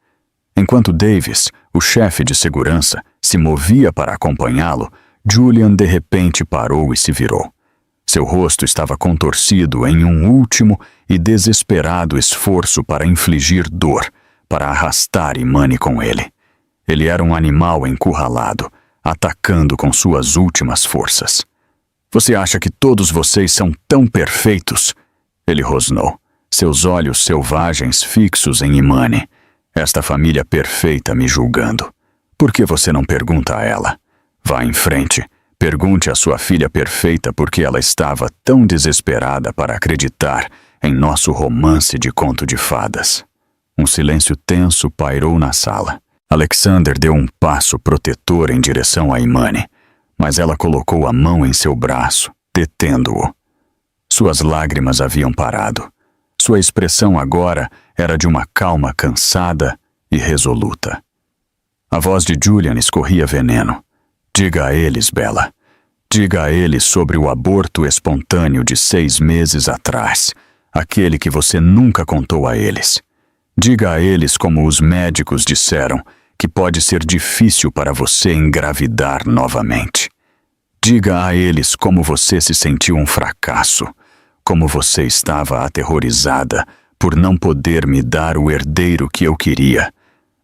Enquanto Davis, o chefe de segurança, se movia para acompanhá-lo, Julian de repente parou e se virou. Seu rosto estava contorcido em um último e desesperado esforço para infligir dor, para arrastar Imani com ele. Ele era um animal encurralado, atacando com suas últimas forças. Você acha que todos vocês são tão perfeitos? Ele rosnou, seus olhos selvagens fixos em Imani. Esta família perfeita me julgando. Por que você não pergunta a ela? Vá em frente. Pergunte à sua filha perfeita por que ela estava tão desesperada para acreditar em nosso romance de conto de fadas. Um silêncio tenso pairou na sala. Alexander deu um passo protetor em direção a Imani, mas ela colocou a mão em seu braço, detendo-o. Suas lágrimas haviam parado. Sua expressão agora era de uma calma cansada e resoluta. A voz de Julian escorria veneno. Diga a eles, Bella. Diga a eles sobre o aborto espontâneo de 6 meses atrás, aquele que você nunca contou a eles. Diga a eles como os médicos disseram que pode ser difícil para você engravidar novamente. Diga a eles como você se sentiu um fracasso, como você estava aterrorizada por não poder me dar o herdeiro que eu queria,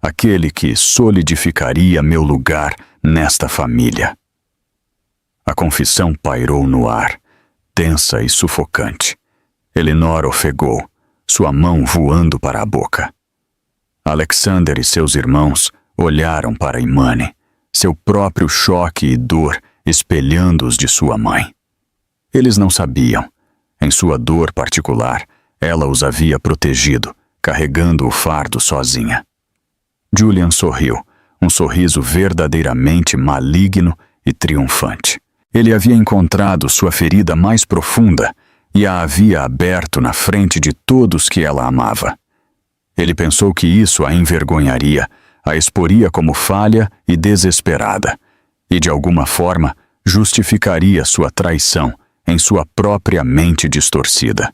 aquele que solidificaria meu lugar nesta família. A confissão pairou no ar, tensa e sufocante. Elinor ofegou, sua mão voando para a boca. Alexander e seus irmãos olharam para Imani, seu próprio choque e dor espelhando-os de sua mãe. Eles não sabiam. Em sua dor particular, ela os havia protegido, carregando o fardo sozinha. Julian sorriu, um sorriso verdadeiramente maligno e triunfante. Ele havia encontrado sua ferida mais profunda e a havia aberto na frente de todos que ela amava. Ele pensou que isso a envergonharia, a exporia como falha e desesperada, e de alguma forma justificaria sua traição em sua própria mente distorcida.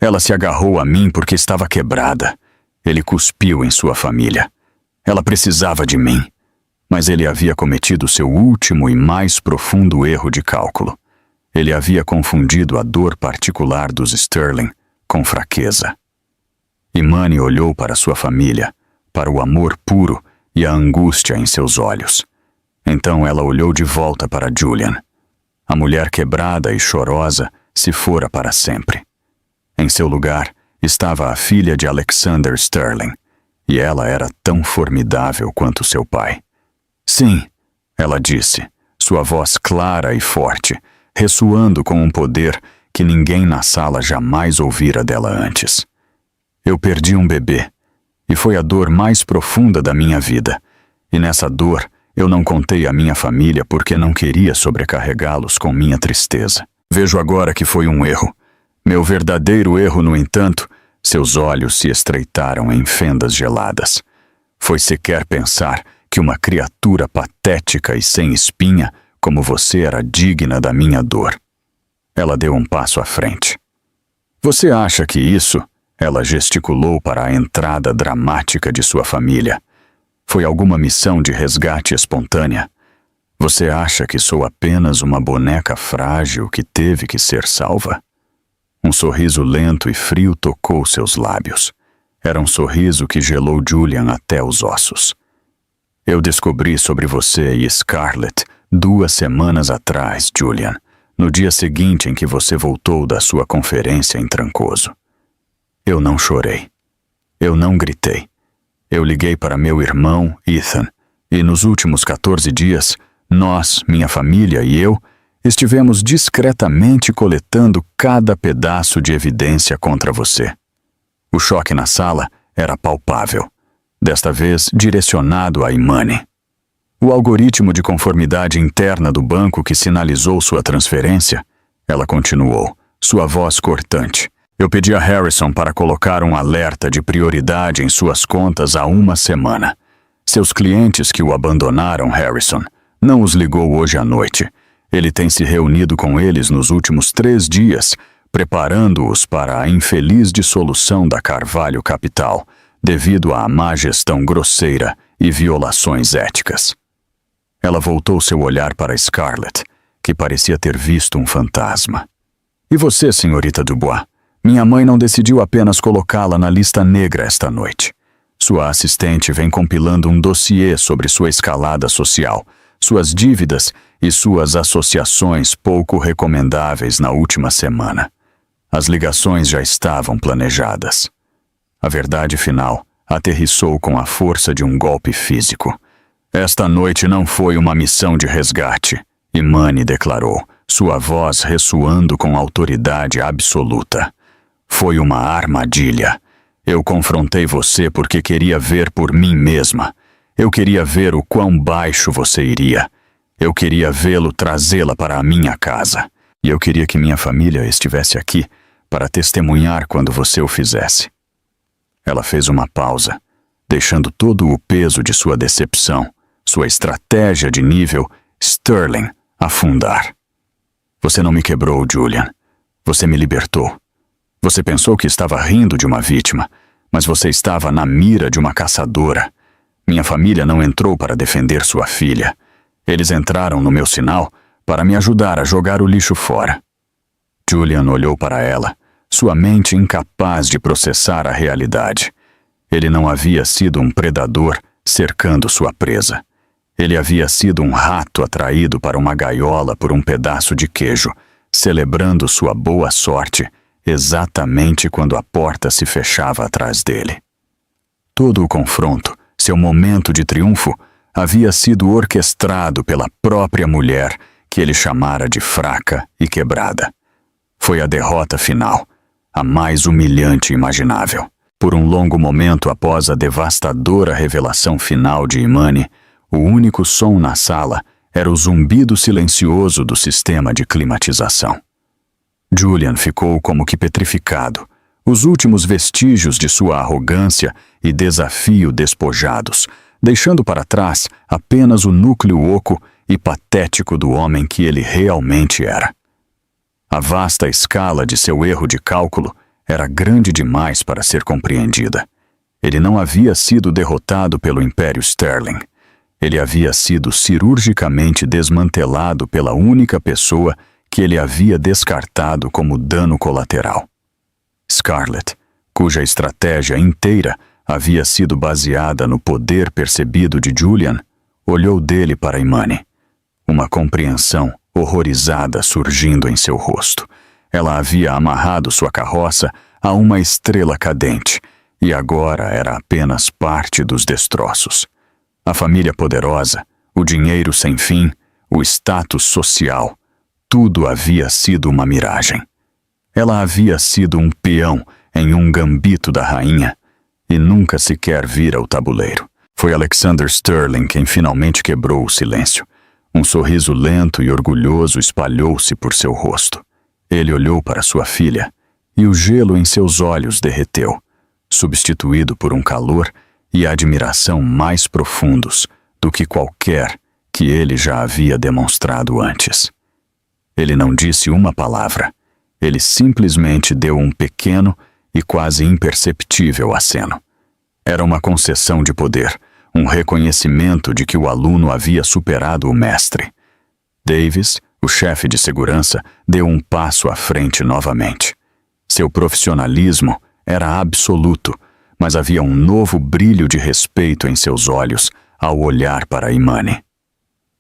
Ela se agarrou a mim porque estava quebrada. Ele cuspiu em sua família. Ela precisava de mim. Mas ele havia cometido seu último e mais profundo erro de cálculo. Ele havia confundido a dor particular dos Sterling com fraqueza. Imani olhou para sua família, para o amor puro e a angústia em seus olhos. Então ela olhou de volta para Julian. A mulher quebrada e chorosa se fora para sempre. Em seu lugar estava a filha de Alexander Sterling, e ela era tão formidável quanto seu pai. Sim, ela disse, sua voz clara e forte, ressoando com um poder que ninguém na sala jamais ouvira dela antes. Eu perdi um bebê, e foi a dor mais profunda da minha vida, e nessa dor eu não contei à minha família porque não queria sobrecarregá-los com minha tristeza. Vejo agora que foi um erro. Meu verdadeiro erro, no entanto, seus olhos se estreitaram em fendas geladas. Foi sequer pensar que uma criatura patética e sem espinha como você era digna da minha dor. Ela deu um passo à frente. Você acha que isso, ela gesticulou para a entrada dramática de sua família, foi alguma missão de resgate espontânea? Você acha que sou apenas uma boneca frágil que teve que ser salva? Um sorriso lento e frio tocou seus lábios. Era um sorriso que gelou Julian até os ossos. Eu descobri sobre você e Scarlett 2 semanas atrás, Julian, no dia seguinte em que você voltou da sua conferência em Trancoso. Eu não chorei. Eu não gritei. Eu liguei para meu irmão, Ethan, e nos últimos 14 dias, nós, minha família e eu, estivemos discretamente coletando cada pedaço de evidência contra você. O choque na sala era palpável, desta vez direcionado a Imani. O algoritmo de conformidade interna do banco que sinalizou sua transferência, ela continuou, sua voz cortante. Eu pedi a Harrison para colocar um alerta de prioridade em suas contas há 1 semana. Seus clientes que o abandonaram, Harrison, não os ligou hoje à noite. Ele tem se reunido com eles nos últimos 3 dias, preparando-os para a infeliz dissolução da Carvalho Capital, devido à má gestão grosseira e violações éticas. Ela voltou seu olhar para Scarlett, que parecia ter visto um fantasma. E você, senhorita Dubois? Minha mãe não decidiu apenas colocá-la na lista negra esta noite. Sua assistente vem compilando um dossiê sobre sua escalada social, suas dívidas e suas associações pouco recomendáveis na última semana. As ligações já estavam planejadas. A verdade final aterrissou com a força de um golpe físico. Esta noite não foi uma missão de resgate, Imani declarou, sua voz ressoando com autoridade absoluta. Foi uma armadilha. Eu confrontei você porque queria ver por mim mesma. Eu queria ver o quão baixo você iria. Eu queria vê-lo trazê-la para a minha casa. E eu queria que minha família estivesse aqui para testemunhar quando você o fizesse. Ela fez uma pausa, deixando todo o peso de sua decepção, sua estratégia de nível Sterling afundar. Você não me quebrou, Julian. Você me libertou. Você pensou que estava rindo de uma vítima, mas você estava na mira de uma caçadora. Minha família não entrou para defender sua filha. Eles entraram no meu sinal para me ajudar a jogar o lixo fora. Julian olhou para ela, sua mente incapaz de processar a realidade. Ele não havia sido um predador cercando sua presa. Ele havia sido um rato atraído para uma gaiola por um pedaço de queijo, celebrando sua boa sorte exatamente quando a porta se fechava atrás dele. Todo o confronto, seu momento de triunfo, havia sido orquestrado pela própria mulher que ele chamara de fraca e quebrada. Foi a derrota final, a mais humilhante imaginável. Por um longo momento após a devastadora revelação final de Imani, o único som na sala era o zumbido silencioso do sistema de climatização. Julian ficou como que petrificado, os últimos vestígios de sua arrogância e desafio despojados, deixando para trás apenas o núcleo oco e patético do homem que ele realmente era. A vasta escala de seu erro de cálculo era grande demais para ser compreendida. Ele não havia sido derrotado pelo Império Sterling. Ele havia sido cirurgicamente desmantelado pela única pessoa que ele havia descartado como dano colateral. Scarlett, cuja estratégia inteira havia sido baseada no poder percebido de Julian, olhou dele para Imani. Uma compreensão horrorizada surgindo em seu rosto. Ela havia amarrado sua carroça a uma estrela cadente e agora era apenas parte dos destroços. A família poderosa, o dinheiro sem fim, o status social, tudo havia sido uma miragem. Ela havia sido um peão em um gambito da rainha e nunca sequer vira o tabuleiro. Foi Alexander Sterling quem finalmente quebrou o silêncio. Um sorriso lento e orgulhoso espalhou-se por seu rosto. Ele olhou para sua filha e o gelo em seus olhos derreteu, substituído por um calor e admiração mais profundos do que qualquer que ele já havia demonstrado antes. Ele não disse uma palavra. Ele simplesmente deu um pequeno e quase imperceptível aceno. Era uma concessão de poder, um reconhecimento de que o aluno havia superado o mestre. Davis, o chefe de segurança, deu um passo à frente novamente. Seu profissionalismo era absoluto, mas havia um novo brilho de respeito em seus olhos ao olhar para Imani.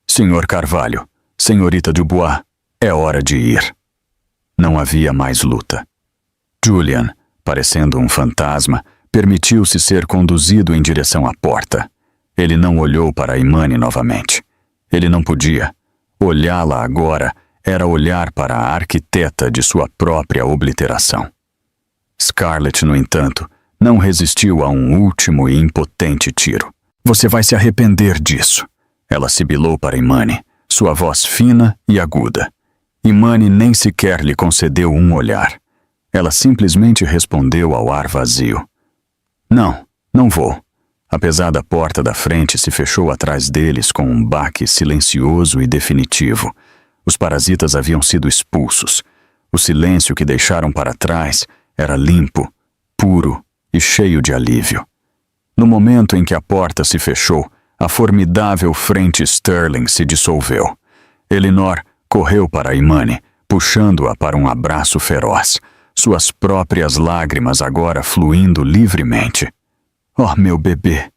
Senhor Carvalho, senhorita Dubois, é hora de ir. Não havia mais luta. Julian, parecendo um fantasma, permitiu-se ser conduzido em direção à porta. Ele não olhou para Imani novamente. Ele não podia. Olhá-la agora era olhar para a arquiteta de sua própria obliteração. Scarlett, no entanto, não resistiu a um último e impotente tiro. Você vai se arrepender disso. Ela sibilou para Imani, sua voz fina e aguda. Imani nem sequer lhe concedeu um olhar. Ela simplesmente respondeu ao ar vazio. Não, não vou. A pesada porta da frente se fechou atrás deles com um baque silencioso e definitivo. Os parasitas haviam sido expulsos. O silêncio que deixaram para trás era limpo, puro e cheio de alívio. No momento em que a porta se fechou, a formidável frente Sterling se dissolveu. Elinor correu para Imani, puxando-a para um abraço feroz, suas próprias lágrimas agora fluindo livremente. Oh, meu bebê,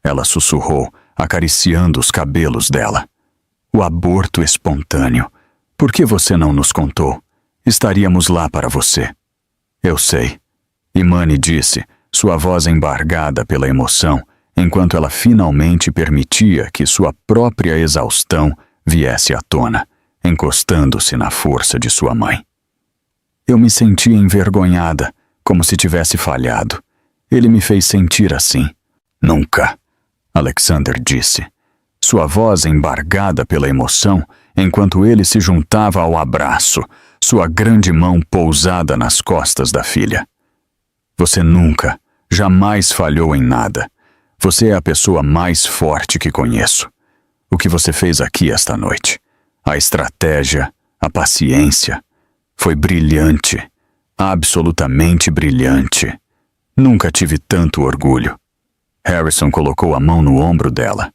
ela sussurrou, acariciando os cabelos dela. O aborto espontâneo. Por que você não nos contou? Estaríamos lá para você. Eu sei. Imani disse, sua voz embargada pela emoção, enquanto ela finalmente permitia que sua própria exaustão viesse à tona, encostando-se na força de sua mãe. Eu me sentia envergonhada, como se tivesse falhado. Ele me fez sentir assim. Nunca, Alexander disse, sua voz embargada pela emoção, enquanto ele se juntava ao abraço, sua grande mão pousada nas costas da filha. Você nunca, jamais falhou em nada. Você é a pessoa mais forte que conheço. O que você fez aqui esta noite, a estratégia, a paciência, foi brilhante, absolutamente brilhante. Nunca tive tanto orgulho. Harrison colocou a mão no ombro dela.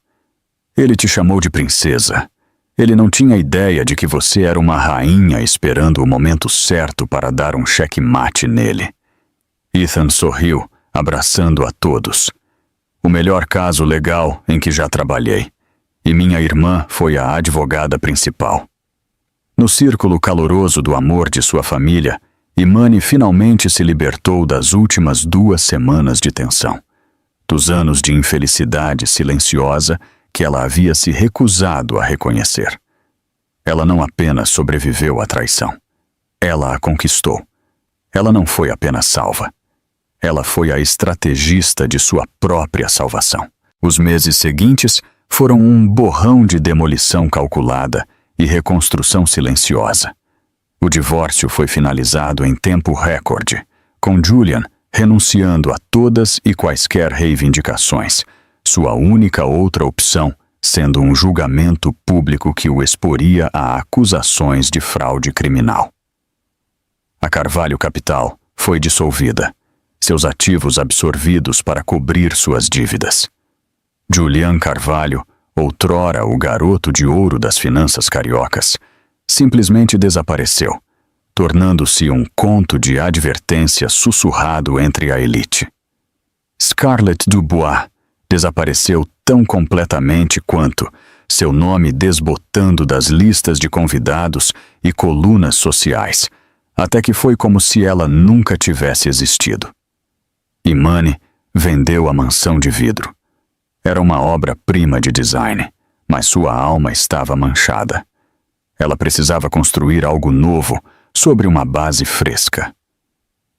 Ele te chamou de princesa. Ele não tinha ideia de que você era uma rainha esperando o momento certo para dar um checkmate nele. Ethan sorriu, abraçando a todos. O melhor caso legal em que já trabalhei. E minha irmã foi a advogada principal. No círculo caloroso do amor de sua família, Imani finalmente se libertou das últimas 2 semanas de tensão, dos anos de infelicidade silenciosa que ela havia se recusado a reconhecer. Ela não apenas sobreviveu à traição. Ela a conquistou. Ela não foi apenas salva. Ela foi a estrategista de sua própria salvação. Os meses seguintes foram um borrão de demolição calculada e reconstrução silenciosa. O divórcio foi finalizado em tempo recorde, com Julian renunciando a todas e quaisquer reivindicações, sua única outra opção sendo um julgamento público que o exporia a acusações de fraude criminal. A Carvalho Capital foi dissolvida, seus ativos absorvidos para cobrir suas dívidas. Julian Carvalho, outrora o garoto de ouro das finanças cariocas, simplesmente desapareceu, tornando-se um conto de advertência sussurrado entre a elite. Scarlett Dubois desapareceu tão completamente quanto, seu nome desbotando das listas de convidados e colunas sociais, até que foi como se ela nunca tivesse existido. Imani vendeu a mansão de vidro. Era uma obra-prima de design, mas sua alma estava manchada. Ela precisava construir algo novo sobre uma base fresca.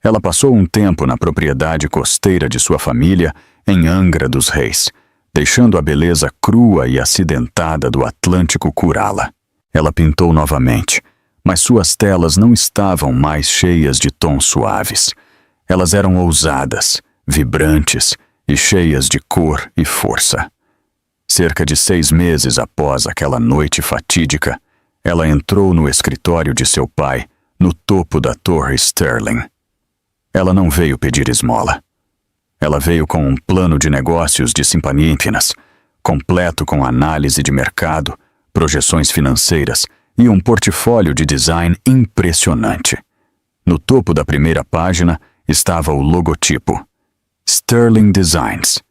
Ela passou um tempo na propriedade costeira de sua família em Angra dos Reis, deixando a beleza crua e acidentada do Atlântico curá-la. Ela pintou novamente, mas suas telas não estavam mais cheias de tons suaves. Elas eram ousadas, vibrantes e cheias de cor e força. Cerca de 6 meses após aquela noite fatídica, ela entrou no escritório de seu pai, no topo da Torre Sterling. Ela não veio pedir esmola. Ela veio com um plano de negócios de Simpaniimpinas, completo com análise de mercado, projeções financeiras e um portfólio de design impressionante. No topo da primeira página estava o logotipo: Sterling Designs,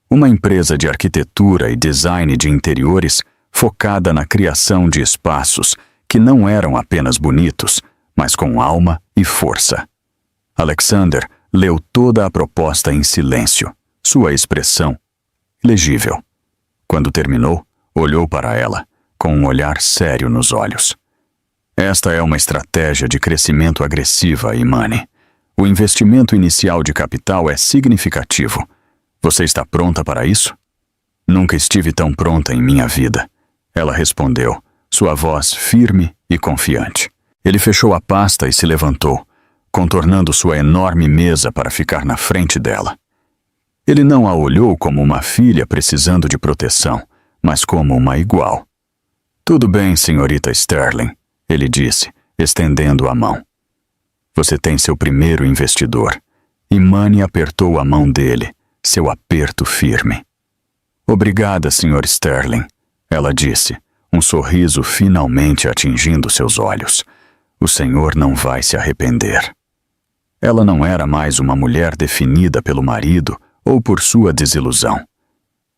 uma empresa de arquitetura e design de interiores focada na criação de espaços que não eram apenas bonitos, mas com alma e força. Alexander leu toda a proposta em silêncio, sua expressão legível. Quando terminou, olhou para ela, com um olhar sério nos olhos. Esta é uma estratégia de crescimento agressiva, Imani. O investimento inicial de capital é significativo. Você está pronta para isso? Nunca estive tão pronta em minha vida, ela respondeu, sua voz firme e confiante. Ele fechou a pasta e se levantou, contornando sua enorme mesa para ficar na frente dela. Ele não a olhou como uma filha precisando de proteção, mas como uma igual. Tudo bem, senhorita Sterling, ele disse, estendendo a mão. Você tem seu primeiro investidor. Imani apertou a mão dele, seu aperto firme. Obrigada, Sr. Sterling, ela disse, um sorriso finalmente atingindo seus olhos. O senhor não vai se arrepender. Ela não era mais uma mulher definida pelo marido ou por sua desilusão.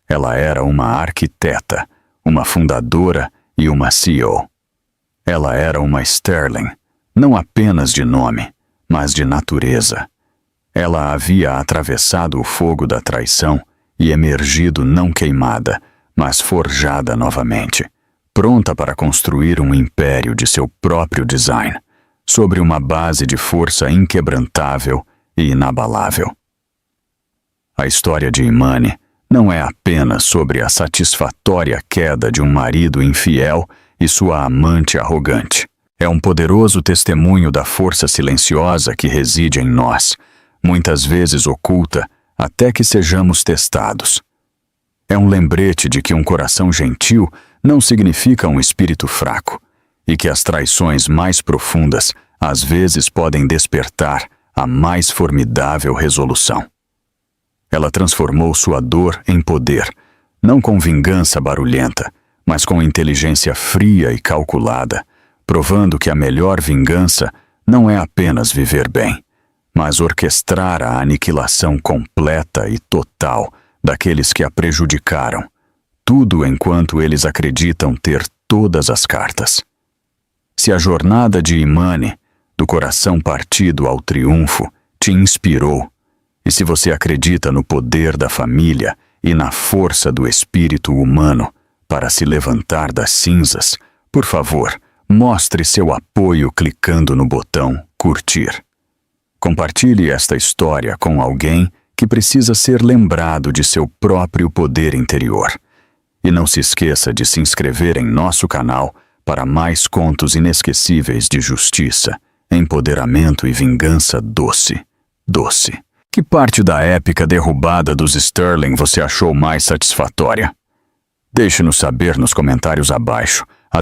Ela era uma arquiteta, uma fundadora e uma CEO. Ela era uma Sterling, não apenas de nome, mas de natureza. Ela havia atravessado o fogo da traição e emergido não queimada, mas forjada novamente, pronta para construir um império de seu próprio design, sobre uma base de força inquebrantável e inabalável. A história de Imani não é apenas sobre a satisfatória queda de um marido infiel e sua amante arrogante. É um poderoso testemunho da força silenciosa que reside em nós, muitas vezes oculta até que sejamos testados. É um lembrete de que um coração gentil não significa um espírito fraco, e que as traições mais profundas às vezes podem despertar a mais formidável resolução. Ela transformou sua dor em poder, não com vingança barulhenta, mas com inteligência fria e calculada, provando que a melhor vingança não é apenas viver bem, mas orquestrar a aniquilação completa e total daqueles que a prejudicaram, tudo enquanto eles acreditam ter todas as cartas. Se a jornada de Imani, do coração partido ao triunfo, te inspirou, e se você acredita no poder da família e na força do espírito humano para se levantar das cinzas, por favor, mostre seu apoio clicando no botão curtir. Compartilhe esta história com alguém que precisa ser lembrado de seu próprio poder interior. E não se esqueça de se inscrever em nosso canal para mais contos inesquecíveis de justiça, empoderamento e vingança doce. Que parte da épica derrubada dos Sterling você achou mais satisfatória? Deixe-nos saber nos comentários abaixo.